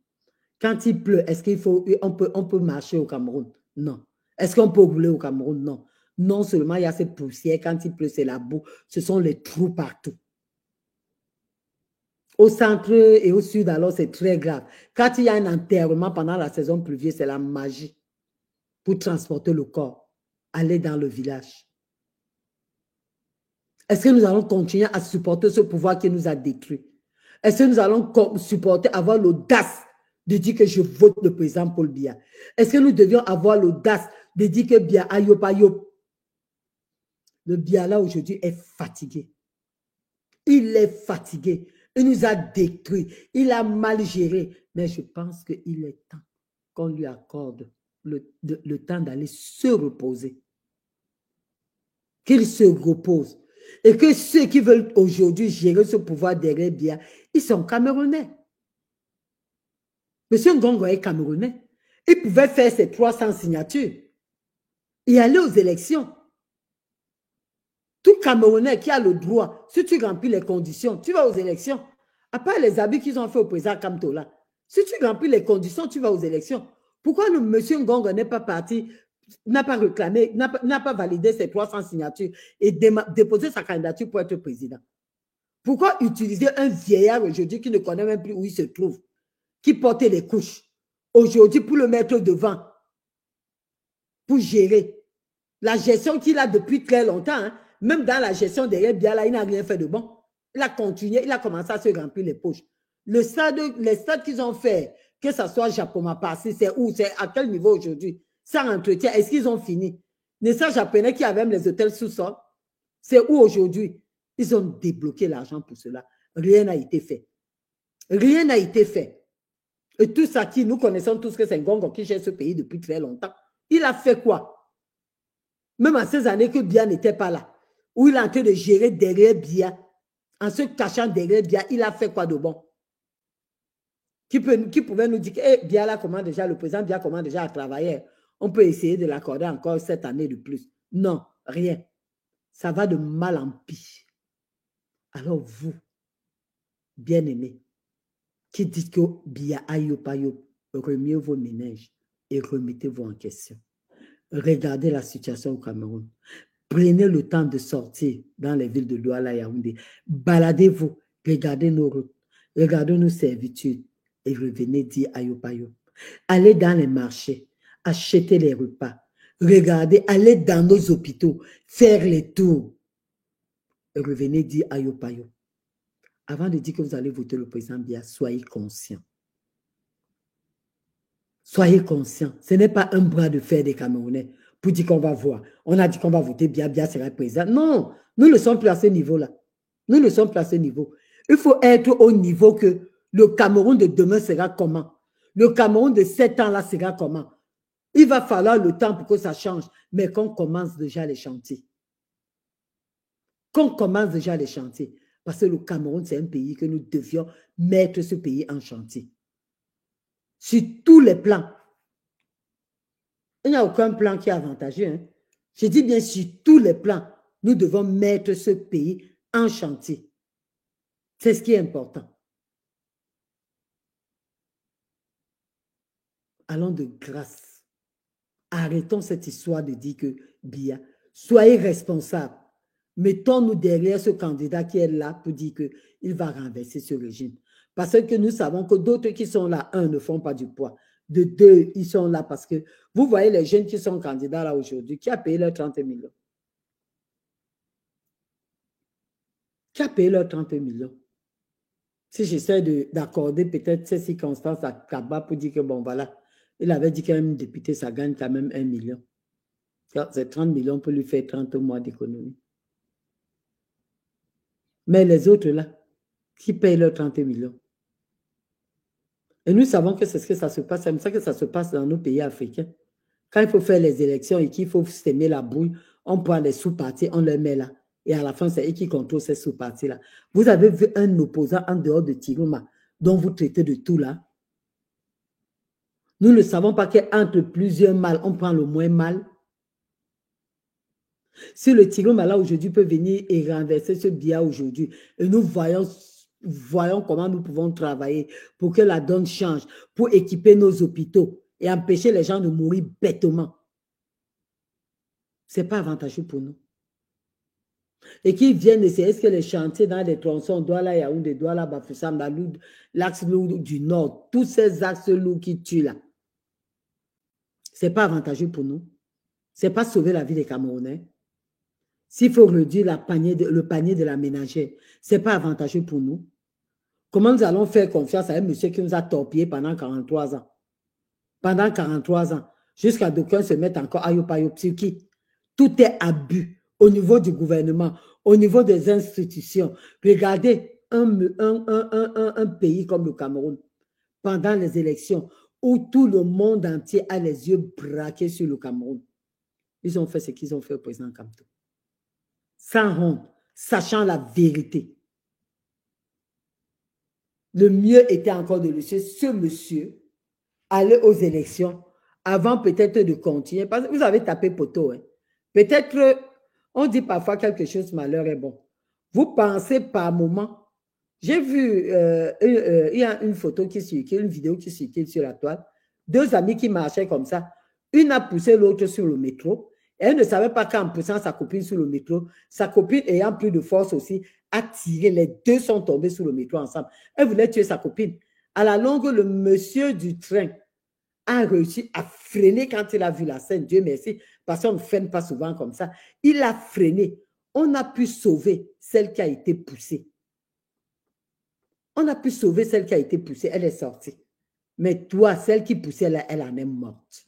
Quand il pleut, est-ce qu'on peut marcher au Cameroun? Non. Est-ce qu'on peut rouler au Cameroun? Non. Non seulement il y a cette poussière, quand il pleut, c'est la boue. Ce sont les trous partout. Au centre et au sud, alors, c'est très grave. Quand il y a un enterrement pendant la saison pluvieuse, c'est la magie pour transporter le corps, aller dans le village. Est-ce que nous allons continuer à supporter ce pouvoir qui nous a détruits? Est-ce que nous allons supporter, avoir l'audace de dire que je vote le président Paul Biya? Est-ce que nous devions avoir l'audace de dire que Biya Ayop Ayop? Le Biya là aujourd'hui est fatigué. Il est fatigué. Il nous a détruits. Il a mal géré. Mais je pense qu'il est temps qu'on lui accorde le temps d'aller se reposer. Qu'il se repose. Et que ceux qui veulent aujourd'hui gérer ce pouvoir derrière Biya, ils sont Camerounais. Monsieur Ngongo est Camerounais. Il pouvait faire ses 300 signatures et aller aux élections. Tout Camerounais qui a le droit, si tu remplis les conditions, tu vas aux élections. À part les habits qu'ils ont fait au président Kamtola, si tu remplis les conditions, tu vas aux élections. Pourquoi le monsieur Ngongo n'est pas parti, n'a pas réclamé, n'a pas validé ses 300 signatures et déposé sa candidature pour être président? Pourquoi utiliser un vieillard aujourd'hui qui ne connaît même plus où il se trouve, qui portait les couches, aujourd'hui pour le mettre devant, pour gérer la gestion qu'il a depuis très longtemps, hein? Même dans la gestion derrière Biya, il n'a rien fait de bon. Il a continué, il a commencé à se remplir les poches. Les stades qu'ils ont fait, que ce soit Japoma passé, c'est où, c'est à quel niveau aujourd'hui? Sans entretien, est-ce qu'ils ont fini? Les stades japonais qui avaient même les hôtels sous-sol, c'est où aujourd'hui? Ils ont débloqué l'argent pour cela. Rien n'a été fait. Rien n'a été fait. Et tout ça qui, nous connaissons tous que c'est Ngongo qui gère ce pays depuis très longtemps. Il a fait quoi? Même à ces années que Biya n'était pas là, où il est en train de gérer derrière Biya, en se cachant derrière Biya, il a fait quoi de bon? Qui pouvait nous dire que hey, Biya là, comment déjà, le président Biya comment déjà à travailler? On peut essayer de l'accorder encore cette année de plus. Non, rien. Ça va de mal en pire. Alors vous, bien-aimés, qui dites que Biya Ayop Ayop, remuez vos ménages et remettez-vous en question. Regardez la situation au Cameroun. Prenez le temps de sortir dans les villes de Douala et Yaoundé. Baladez-vous, regardez nos routes, regardez nos servitudes et revenez dire Ayop Ayop. Allez dans les marchés, achetez les repas, regardez, allez dans nos hôpitaux, faire les tours et revenez dire Ayop Ayop. Avant de dire que vous allez voter le président Biya, soyez conscients. Soyez conscients. Ce n'est pas un bras de fer des Camerounais pour dire qu'on va voir. On a dit qu'on va voter Biya, Biya sera président. Non, nous ne sommes plus à ce niveau-là. Nous ne sommes plus à ce niveau. Il faut être au niveau que le Cameroun de demain sera comment? Le Cameroun de 7 ans-là sera comment? Il va falloir le temps pour que ça change, mais qu'on commence déjà les chantiers. Qu'on commence déjà les chantiers. Parce que le Cameroun, c'est un pays que nous devions mettre ce pays en chantier. Sur tous les plans. Il n'y a aucun plan qui est avantageux. Hein? Je dis bien sur tous les plans, nous devons mettre ce pays en chantier. C'est ce qui est important. Allons de grâce. Arrêtons cette histoire de dire que Biya, soyez responsables. Mettons-nous derrière ce candidat qui est là pour dire qu'il va renverser ce régime. Parce que nous savons que d'autres qui sont là, un, ne font pas du poids. De deux, ils sont là parce que vous voyez les jeunes qui sont candidats là aujourd'hui, qui a payé leurs 30 millions? Qui a payé leurs 30 millions? Si j'essaie d'accorder peut-être ces circonstances à Kaba pour dire que bon voilà, il avait dit qu'un député, ça gagne quand même 1 million. C'est 30 millions pour lui faire 30 mois d'économie. Mais les autres là, qui payent leurs 30 millions? Et nous savons que c'est ce que ça se passe, c'est comme ça que ça se passe dans nos pays africains. Quand il faut faire les élections et qu'il faut s'aimer la bouille, on prend les sous-partis, on les met là. Et à la fin, c'est eux qui contrôlent ces sous-partis-là. Vous avez vu un opposant en dehors de Tiruma, dont vous traitez de tout là. Nous ne savons pas qu'entre plusieurs mâles, on prend le moins mal. Si le Tiruma là aujourd'hui peut venir et renverser ce Biya aujourd'hui, et nous voyons comment nous pouvons travailler pour que la donne change, pour équiper nos hôpitaux et empêcher les gens de mourir bêtement. Ce n'est pas avantageux pour nous. Et qu'ils viennent essayer, est-ce que les chantiers dans les tronçons, Douala, Yaoundé, Douala, Bafoussam, l'axe lourd du Nord, tous ces axes lourds qui tuent là, ce n'est pas avantageux pour nous. Ce n'est pas sauver la vie des Camerounais. S'il faut réduire le panier de la ménagère, ce n'est pas avantageux pour nous. Comment nous allons faire confiance à un monsieur qui nous a torpillé pendant 43 ans? Pendant 43 ans. Jusqu'à d'aucuns se mettent encore à Yopayop sur qui? Tout est abus au niveau du gouvernement, au niveau des institutions. Regardez un pays comme le Cameroun, pendant les élections, où tout le monde entier a les yeux braqués sur le Cameroun. Ils ont fait ce qu'ils ont fait au président Kamto. Sans honte, sachant la vérité. Le mieux était encore de laisser ce monsieur aller aux élections avant peut-être de continuer. Parce que vous avez tapé poteau. Hein. Peut-être, on dit parfois quelque chose, malheur est bon. Vous pensez par moment. J'ai vu, il y a une photo qui circule, une vidéo qui circule sur la toile. Deux amis qui marchaient comme ça. Une a poussé l'autre sur le métro. Et elle ne savait pas qu'en poussant sa copine sur le métro, sa copine ayant plus de force aussi, a tiré. Les deux sont tombés sur le métro ensemble. Elle voulait tuer sa copine. À la longue, le monsieur du train a réussi à freiner quand il a vu la scène. Dieu merci, parce qu'on ne freine pas souvent comme ça. Il a freiné. On a pu sauver celle qui a été poussée. On a pu sauver celle qui a été poussée. Elle est sortie. Mais toi, celle qui poussait, elle en est morte.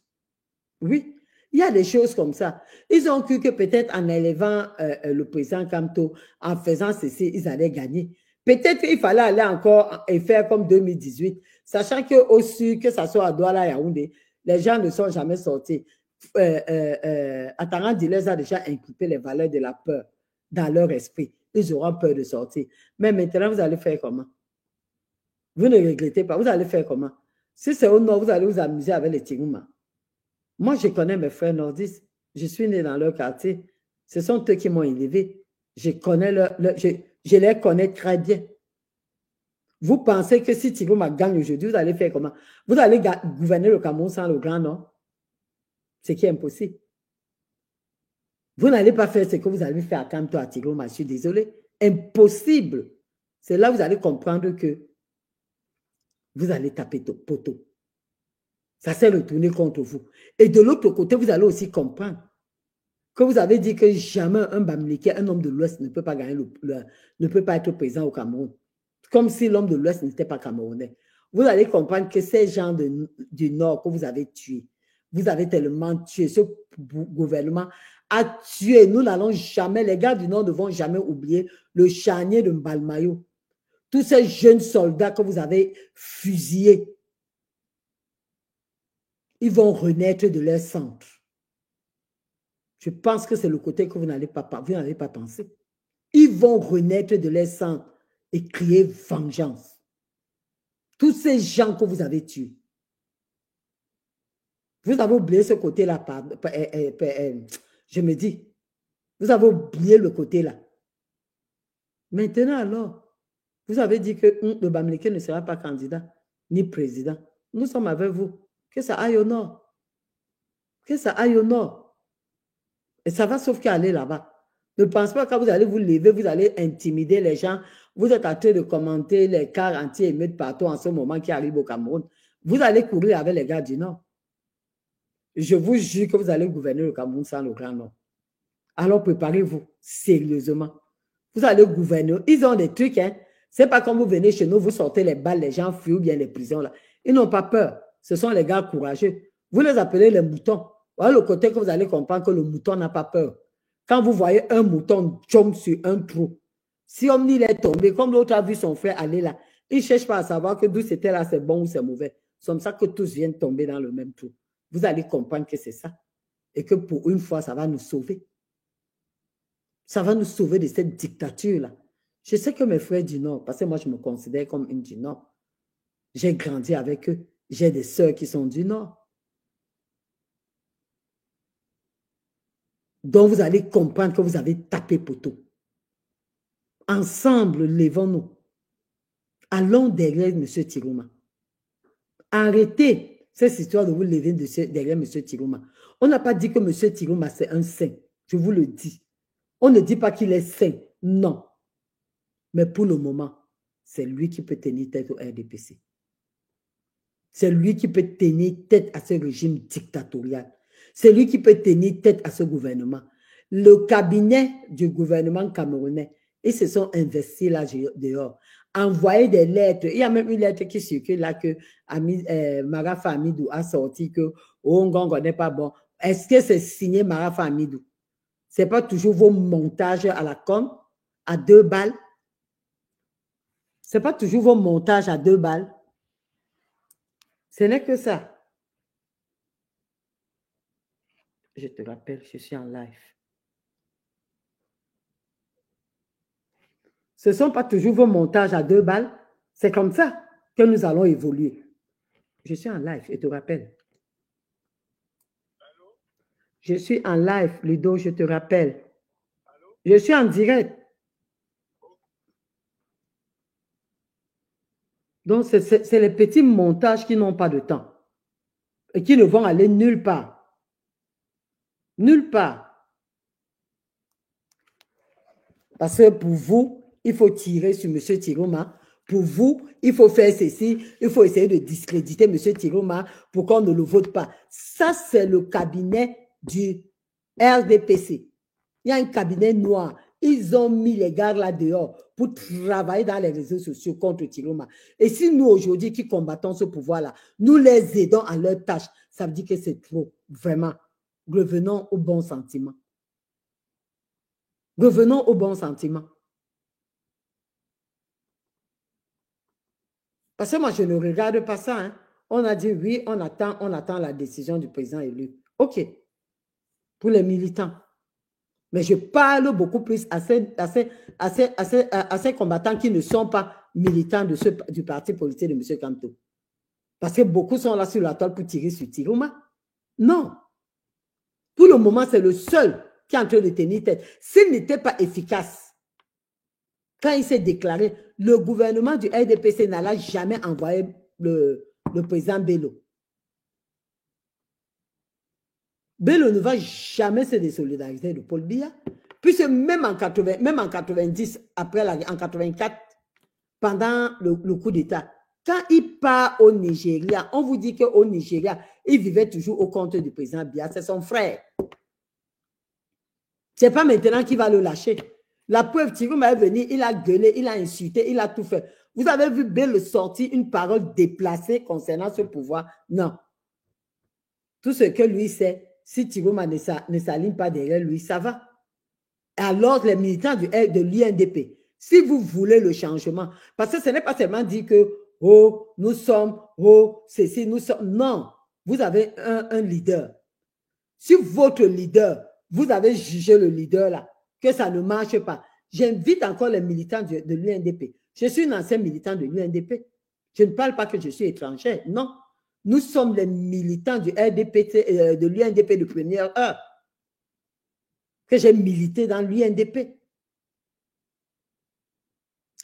Oui, il y a des choses comme ça. Ils ont cru que peut-être en élevant le président Kamto, en faisant ceci, ils allaient gagner. Peut-être qu'il fallait aller encore et faire comme 2018, sachant qu'au sud, que ce soit à Douala et à Yaoundé, les gens ne sont jamais sortis. Attaran les a déjà inculpé les valeurs de la peur dans leur esprit. Ils auront peur de sortir. Mais maintenant, vous allez faire comment? Vous ne regrettez pas. Vous allez faire comment? Si c'est au nord, vous allez vous amuser avec les Tigouma. Moi, je connais mes frères nordistes. Je suis né dans leur quartier. Ce sont eux qui m'ont élevé. Je les connais très bien. Vous pensez que si Tigouma gagne aujourd'hui, vous allez faire comment? Vous allez gouverner le Cameroun sans le Grand Nord? Ce qui est impossible. Vous n'allez pas faire ce que vous avez fait à Kamto, à Tigouma. Je suis désolé. Impossible. C'est là que vous allez comprendre que vous allez taper poteau. Ça s'est retourné contre vous. Et de l'autre côté, vous allez aussi comprendre que vous avez dit que jamais un Bamileke, un homme de l'Ouest, ne peut pas gagner ne peut pas être président au Cameroun. Comme si l'homme de l'Ouest n'était pas camerounais. Vous allez comprendre que ces gens du Nord que vous avez tués, vous avez tellement tué, ce gouvernement a tué. Nous n'allons jamais, les gars du Nord ne vont jamais oublier le charnier de Mbalmayo. Tous ces jeunes soldats que vous avez fusillés, ils vont renaître de leur centre. Je pense que c'est le côté que vous n'allez pas penser. Ils vont renaître de leur centre et crier vengeance. Tous ces gens que vous avez tués. Vous avez oublié ce côté-là. Je me dis, vous avez oublié le côté-là. Maintenant alors, vous avez dit que le Bamileke ne sera pas candidat ni président. Nous sommes avec vous. Que ça aille au nord. Que ça aille au nord. Et ça va sauf qu'aller là-bas. Ne pensez pas que quand vous allez vous lever, vous allez intimider les gens. Vous êtes en train de commenter les cars anti-émeutes partout en ce moment qui arrivent au Cameroun. Vous allez courir avec les gars du Nord. Je vous jure que vous allez gouverner le Cameroun sans le Grand Nord. Alors préparez-vous sérieusement. Vous allez gouverner. Ils ont des trucs, hein. C'est pas comme vous venez chez nous, vous sortez les balles, les gens fuient ou bien les prisons là. Ils n'ont pas peur. Ce sont les gars courageux. Vous les appelez les moutons. Voilà le côté que vous allez comprendre que le mouton n'a pas peur. Quand vous voyez un mouton jump sur un trou, si Omni est tombé, comme l'autre a vu son frère aller là, il ne cherche pas à savoir que d'où c'était là, c'est bon ou c'est mauvais. C'est comme ça que tous viennent tomber dans le même trou. Vous allez comprendre que c'est ça. Et que pour une fois, ça va nous sauver. Ça va nous sauver de cette dictature-là. Je sais que mes frères du Nord, parce que moi, je me considère comme une du Nord. J'ai grandi avec eux. J'ai des sœurs qui sont du Nord. Donc, vous allez comprendre que vous avez tapé poteau. Ensemble, levons-nous. Allons derrière M. Tigouma. Arrêtez cette histoire de vous lever derrière M. Tigouma. On n'a pas dit que M. Tigouma, c'est un saint. Je vous le dis. On ne dit pas qu'il est saint. Non. Mais pour le moment, c'est lui qui peut tenir tête au RDPC. C'est lui qui peut tenir tête à ce régime dictatorial. C'est lui qui peut tenir tête à ce gouvernement. Le cabinet du gouvernement camerounais Ils se sont investis là dehors. Envoyer des lettres. Il y a même une lettre qui circule là que Marafa Amidou a sorti que Ngongo n'est pas bon. Est-ce que c'est signé Marafa Amidou? Ce n'est pas toujours vos montages à la com, à 2 balles. Ce n'est pas toujours vos montages à 2 balles. Ce n'est que ça. Je te rappelle, je suis en live. Ce ne sont pas toujours vos montages à 2 balles. C'est comme ça que nous allons évoluer. Je suis en live, je te rappelle. Allô? Je suis en live, Ludo, je te rappelle. Allô? Je suis en direct. Donc, c'est les petits montages qui n'ont pas de temps et qui ne vont aller nulle part. Nulle part. Parce que pour vous, il faut tirer sur M. Tiroma. Pour vous, il faut faire ceci. Il faut essayer de discréditer M. Tiroma pour qu'on ne le vote pas. Ça, c'est le cabinet du RDPC. Il y a un cabinet noir. Ils ont mis les gars là dehors pour travailler dans les réseaux sociaux contre Tiroma. Et si nous, aujourd'hui, qui combattons ce pouvoir-là, nous les aidons à leur tâche, ça veut dire que c'est trop. Vraiment. Revenons au bon sentiment. Revenons au bon sentiment. Parce que moi, je ne regarde pas ça. Hein. On a dit oui, on attend la décision du président élu. OK. Pour les militants. Mais je parle beaucoup plus à ces combattants qui ne sont pas militants du parti politique de M. Kanto. Parce que beaucoup sont là sur la toile pour tirer sur Tiroma. Non. Pour le moment, c'est le seul qui est en train de tenir tête. S'il n'était pas efficace, quand il s'est déclaré, le gouvernement du RDPC n'allait jamais envoyer le président Bello. Bello ne va jamais se désolidariser de Paul Biya. Puisque même en 90, après en 84, pendant le coup d'État, quand il part au Nigeria, on vous dit qu'au Nigeria, il vivait toujours au compte du président Biya. C'est son frère. Ce n'est pas maintenant qu'il va le lâcher. La preuve, Tiroma est venu, il a gueulé, il a insulté, il a tout fait. Vous avez vu Bello sortir une parole déplacée concernant ce pouvoir? Non. Tout ce que lui sait, si Tiroma ne s'aligne pas derrière lui, ça va. Alors, les militants de l'UNDP, si vous voulez le changement, parce que ce n'est pas seulement dit que, oh, nous sommes, oh, ceci, nous sommes. Non, vous avez un leader. Si votre leader, vous avez jugé le leader là, que ça ne marche pas, j'invite encore les militants de l'UNDP. Je suis un ancien militant de l'UNDP. Je ne parle pas que je suis étranger, non. Nous sommes les militants du RDP, de l'UNDP de première heure, que j'ai milité dans l'UNDP.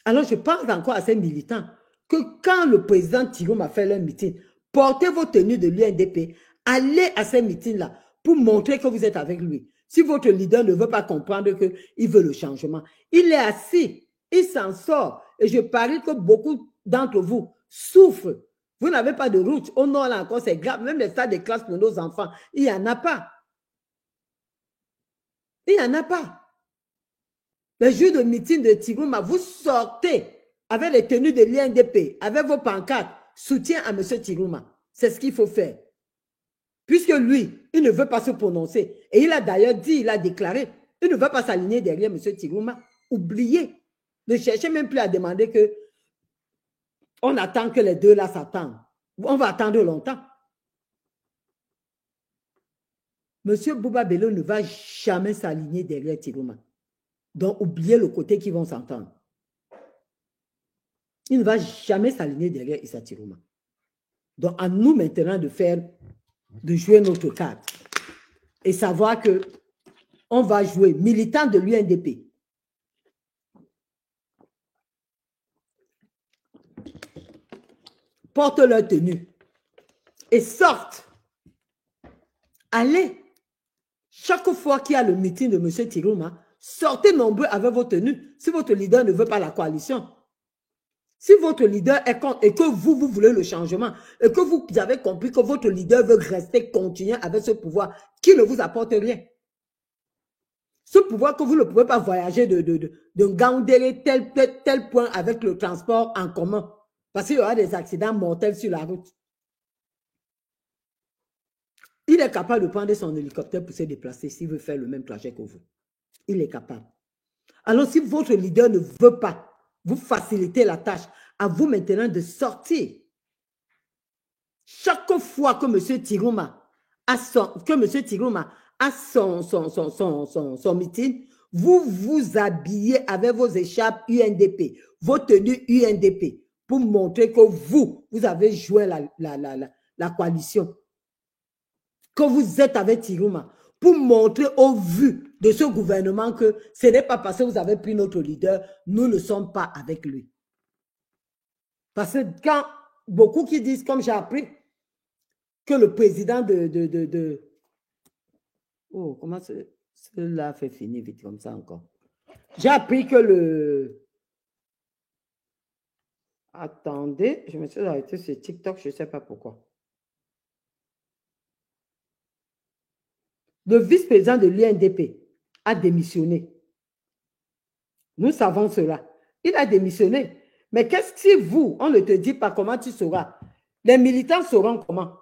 Alors, je parle encore à ces militants que quand le président Tiroma a fait leur meeting, portez vos tenues de l'UNDP, allez à ces meetings-là pour montrer que vous êtes avec lui. Si votre leader ne veut pas comprendre qu'il veut le changement, il est assis, il s'en sort. Et je parie que beaucoup d'entre vous souffrent. Vous n'avez pas de route. Au nord, là encore, c'est grave. Même les salles de classe pour nos enfants, il n'y en a pas. Il n'y en a pas. Le jour de meeting de Tiroma, vous sortez avec les tenues de l'INDP, avec vos pancartes, soutien à M. Tiroma. C'est ce qu'il faut faire. Puisque lui, il ne veut pas se prononcer. Et il a d'ailleurs dit, il a déclaré, il ne veut pas s'aligner derrière M. Tiroma. Oubliez. Ne cherchez même plus à demander que on attend que les deux là s'attendent. On va attendre longtemps. M. Bouba Bello ne va jamais s'aligner derrière Tiroma. Donc, oubliez le côté qu'ils vont s'entendre. Il ne va jamais s'aligner derrière Issa Tiroma. Donc, à nous maintenant de jouer notre carte et savoir que on va jouer militant de l'UNDP. Portent leur tenue et sortent. Allez. Chaque fois qu'il y a le meeting de M. Tiroma, sortez nombreux avec vos tenues si votre leader ne veut pas la coalition. Si votre leader est contre et que vous voulez le changement et que vous avez compris que votre leader veut rester, continuer avec ce pouvoir qui ne vous apporte rien. Ce pouvoir que vous ne pouvez pas voyager de Ngaoundéré tel point avec le transport en commun. Parce qu'il y aura des accidents mortels sur la route. Il est capable de prendre son hélicoptère pour se déplacer s'il veut faire le même trajet que vous. Il est capable. Alors, si votre leader ne veut pas vous faciliter la tâche, à vous maintenant de sortir. Chaque fois que M. Tirouma a son meeting, vous vous habillez avec vos écharpes UNDP, vos tenues UNDP, pour montrer que vous avez joué la coalition. Que vous êtes avec Tirouma, pour montrer au vu de ce gouvernement que ce n'est pas parce que vous avez pris notre leader, nous ne sommes pas avec lui. Parce que quand beaucoup qui disent, comme j'ai appris, que le président Oh, comment cela fait finir vite comme ça encore? J'ai appris que le... Attendez, je me suis arrêté sur TikTok, je ne sais pas pourquoi. Le vice-président de l'UNDP a démissionné. Nous savons cela. Il a démissionné. Mais qu'est-ce que si vous, on ne te dit pas comment tu sauras? Les militants sauront comment?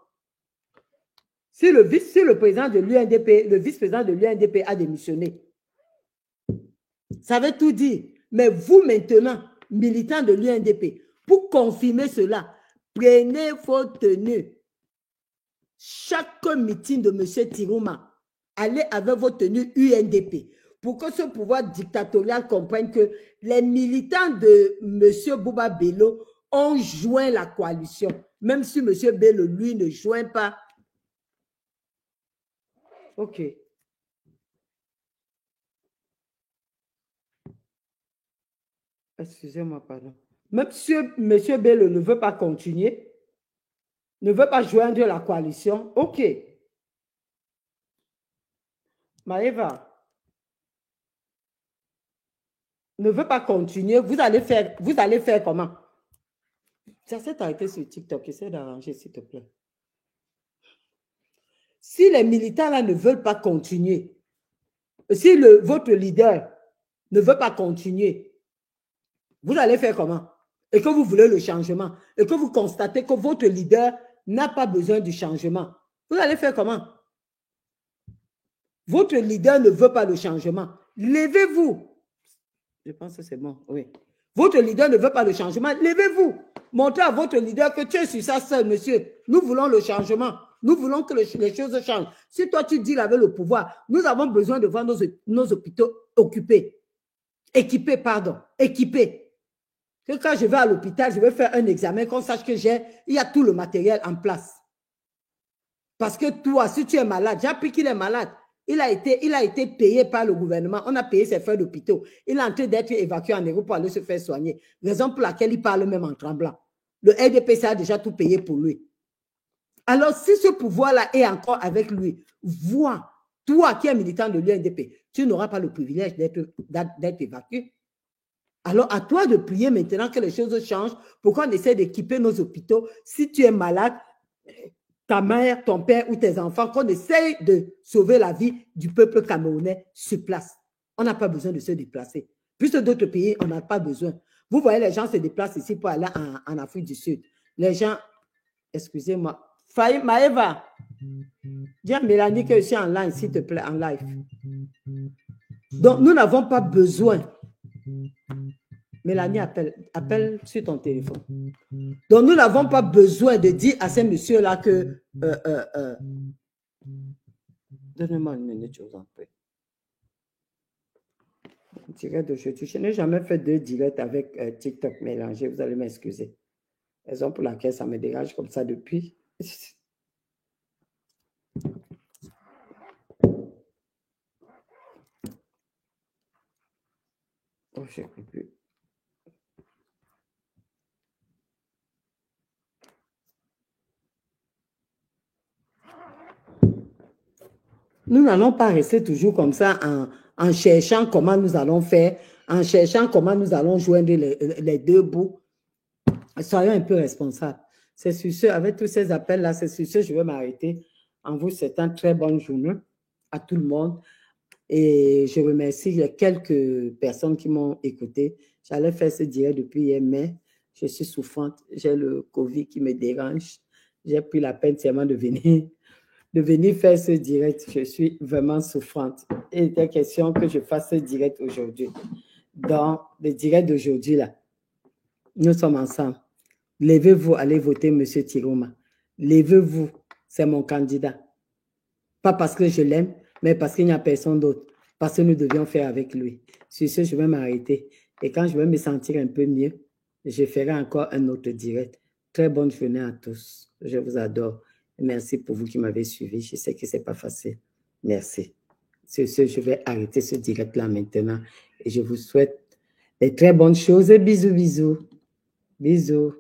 Si le président de l'UNDP, le vice-président de l'UNDP a démissionné, ça veut tout dire. Mais vous maintenant, militants de l'UNDP, pour confirmer cela, prenez vos tenues. Chaque meeting de M. Tirouma, allez avec vos tenues UNDP pour que ce pouvoir dictatorial comprenne que les militants de M. Bouba Bello ont joint la coalition. Même si M. Bello, lui, ne joint pas. OK. Excusez-moi, pardon. Même si M. Bello ne veut pas continuer, ne veut pas joindre la coalition, OK. Maëva ne veut pas continuer, vous allez faire comment? Ça s'est arrêté sur TikTok, essaie d'arranger, s'il te plaît. Si les militants là ne veulent pas continuer, si votre leader ne veut pas continuer, vous allez faire comment? Et que vous voulez le changement, et que vous constatez que votre leader n'a pas besoin du changement, vous allez faire comment? Votre leader ne veut pas le changement. Levez-vous. Je pense que c'est bon, oui. Votre leader ne veut pas le changement. Levez-vous. Montrez à votre leader que tu es sur ça seul, monsieur. Nous voulons le changement. Nous voulons que les choses changent. Si toi, tu dis avec le pouvoir, nous avons besoin de voir nos hôpitaux occupés. Équipés, pardon. Équipés. Que quand je vais à l'hôpital, je vais faire un examen, qu'on sache que il y a tout le matériel en place. Parce que toi, si tu es malade, j'ai appris qu'il est malade. Il a été payé par le gouvernement. On a payé ses frais d'hôpitaux. Il est en train d'être évacué en Europe pour aller se faire soigner. Raison pour laquelle il parle même en tremblant. Le RDPC a déjà tout payé pour lui. Alors, si ce pouvoir-là est encore avec lui, vois, toi qui es militant de l'UNDP, tu n'auras pas le privilège d'être évacué. Alors, à toi de prier maintenant que les choses changent pour qu'on essaie d'équiper nos hôpitaux. Si tu es malade, ta mère, ton père ou tes enfants, qu'on essaye de sauver la vie du peuple camerounais sur place. On n'a pas besoin de se déplacer. Puisque d'autres pays, on n'a pas besoin. Vous voyez, les gens se déplacent ici pour aller en Afrique du Sud. Les gens, excusez-moi, Maëva, dis à Mélanie que je suis en live, s'il te plaît, en live. Donc, nous n'avons pas besoin. Mélanie, appelle sur ton téléphone. Donc, nous n'avons pas besoin de dire à ces messieurs-là que... Donnez-moi une minute, je vous en prie. Direct d'aujourd'hui. Je n'ai jamais fait de direct avec TikTok mélangé. Vous allez m'excuser. Raison pour laquelle ça me dérange comme ça depuis. Oh, je ne sais plus. Nous n'allons pas rester toujours comme ça en cherchant comment nous allons faire, en cherchant comment nous allons joindre les deux bouts. Soyons un peu responsables. C'est sur ce, avec tous ces appels-là, c'est sur ce, je vais m'arrêter. En vous souhaitant très bonne journée à tout le monde. Et je remercie les quelques personnes qui m'ont écouté. J'allais faire ce direct depuis hier, mais je suis souffrante. J'ai le Covid qui me dérange. J'ai pris la peine seulement de venir faire ce direct. Je suis vraiment souffrante. Et il était question que je fasse ce direct aujourd'hui. Dans le direct d'aujourd'hui, là, nous sommes ensemble. Levez-vous, allez voter M. Tiroma. Levez-vous, c'est mon candidat. Pas parce que je l'aime, mais parce qu'il n'y a personne d'autre. Parce que nous devions faire avec lui. Sur ce, je vais m'arrêter. Et quand je vais me sentir un peu mieux, je ferai encore un autre direct. Très bonne journée à tous. Je vous adore. Merci pour vous qui m'avez suivi. Je sais que ce n'est pas facile. Merci. Sur ce, je vais arrêter ce direct-là maintenant. Et je vous souhaite de très bonnes choses. Et bisous, bisous. Bisous.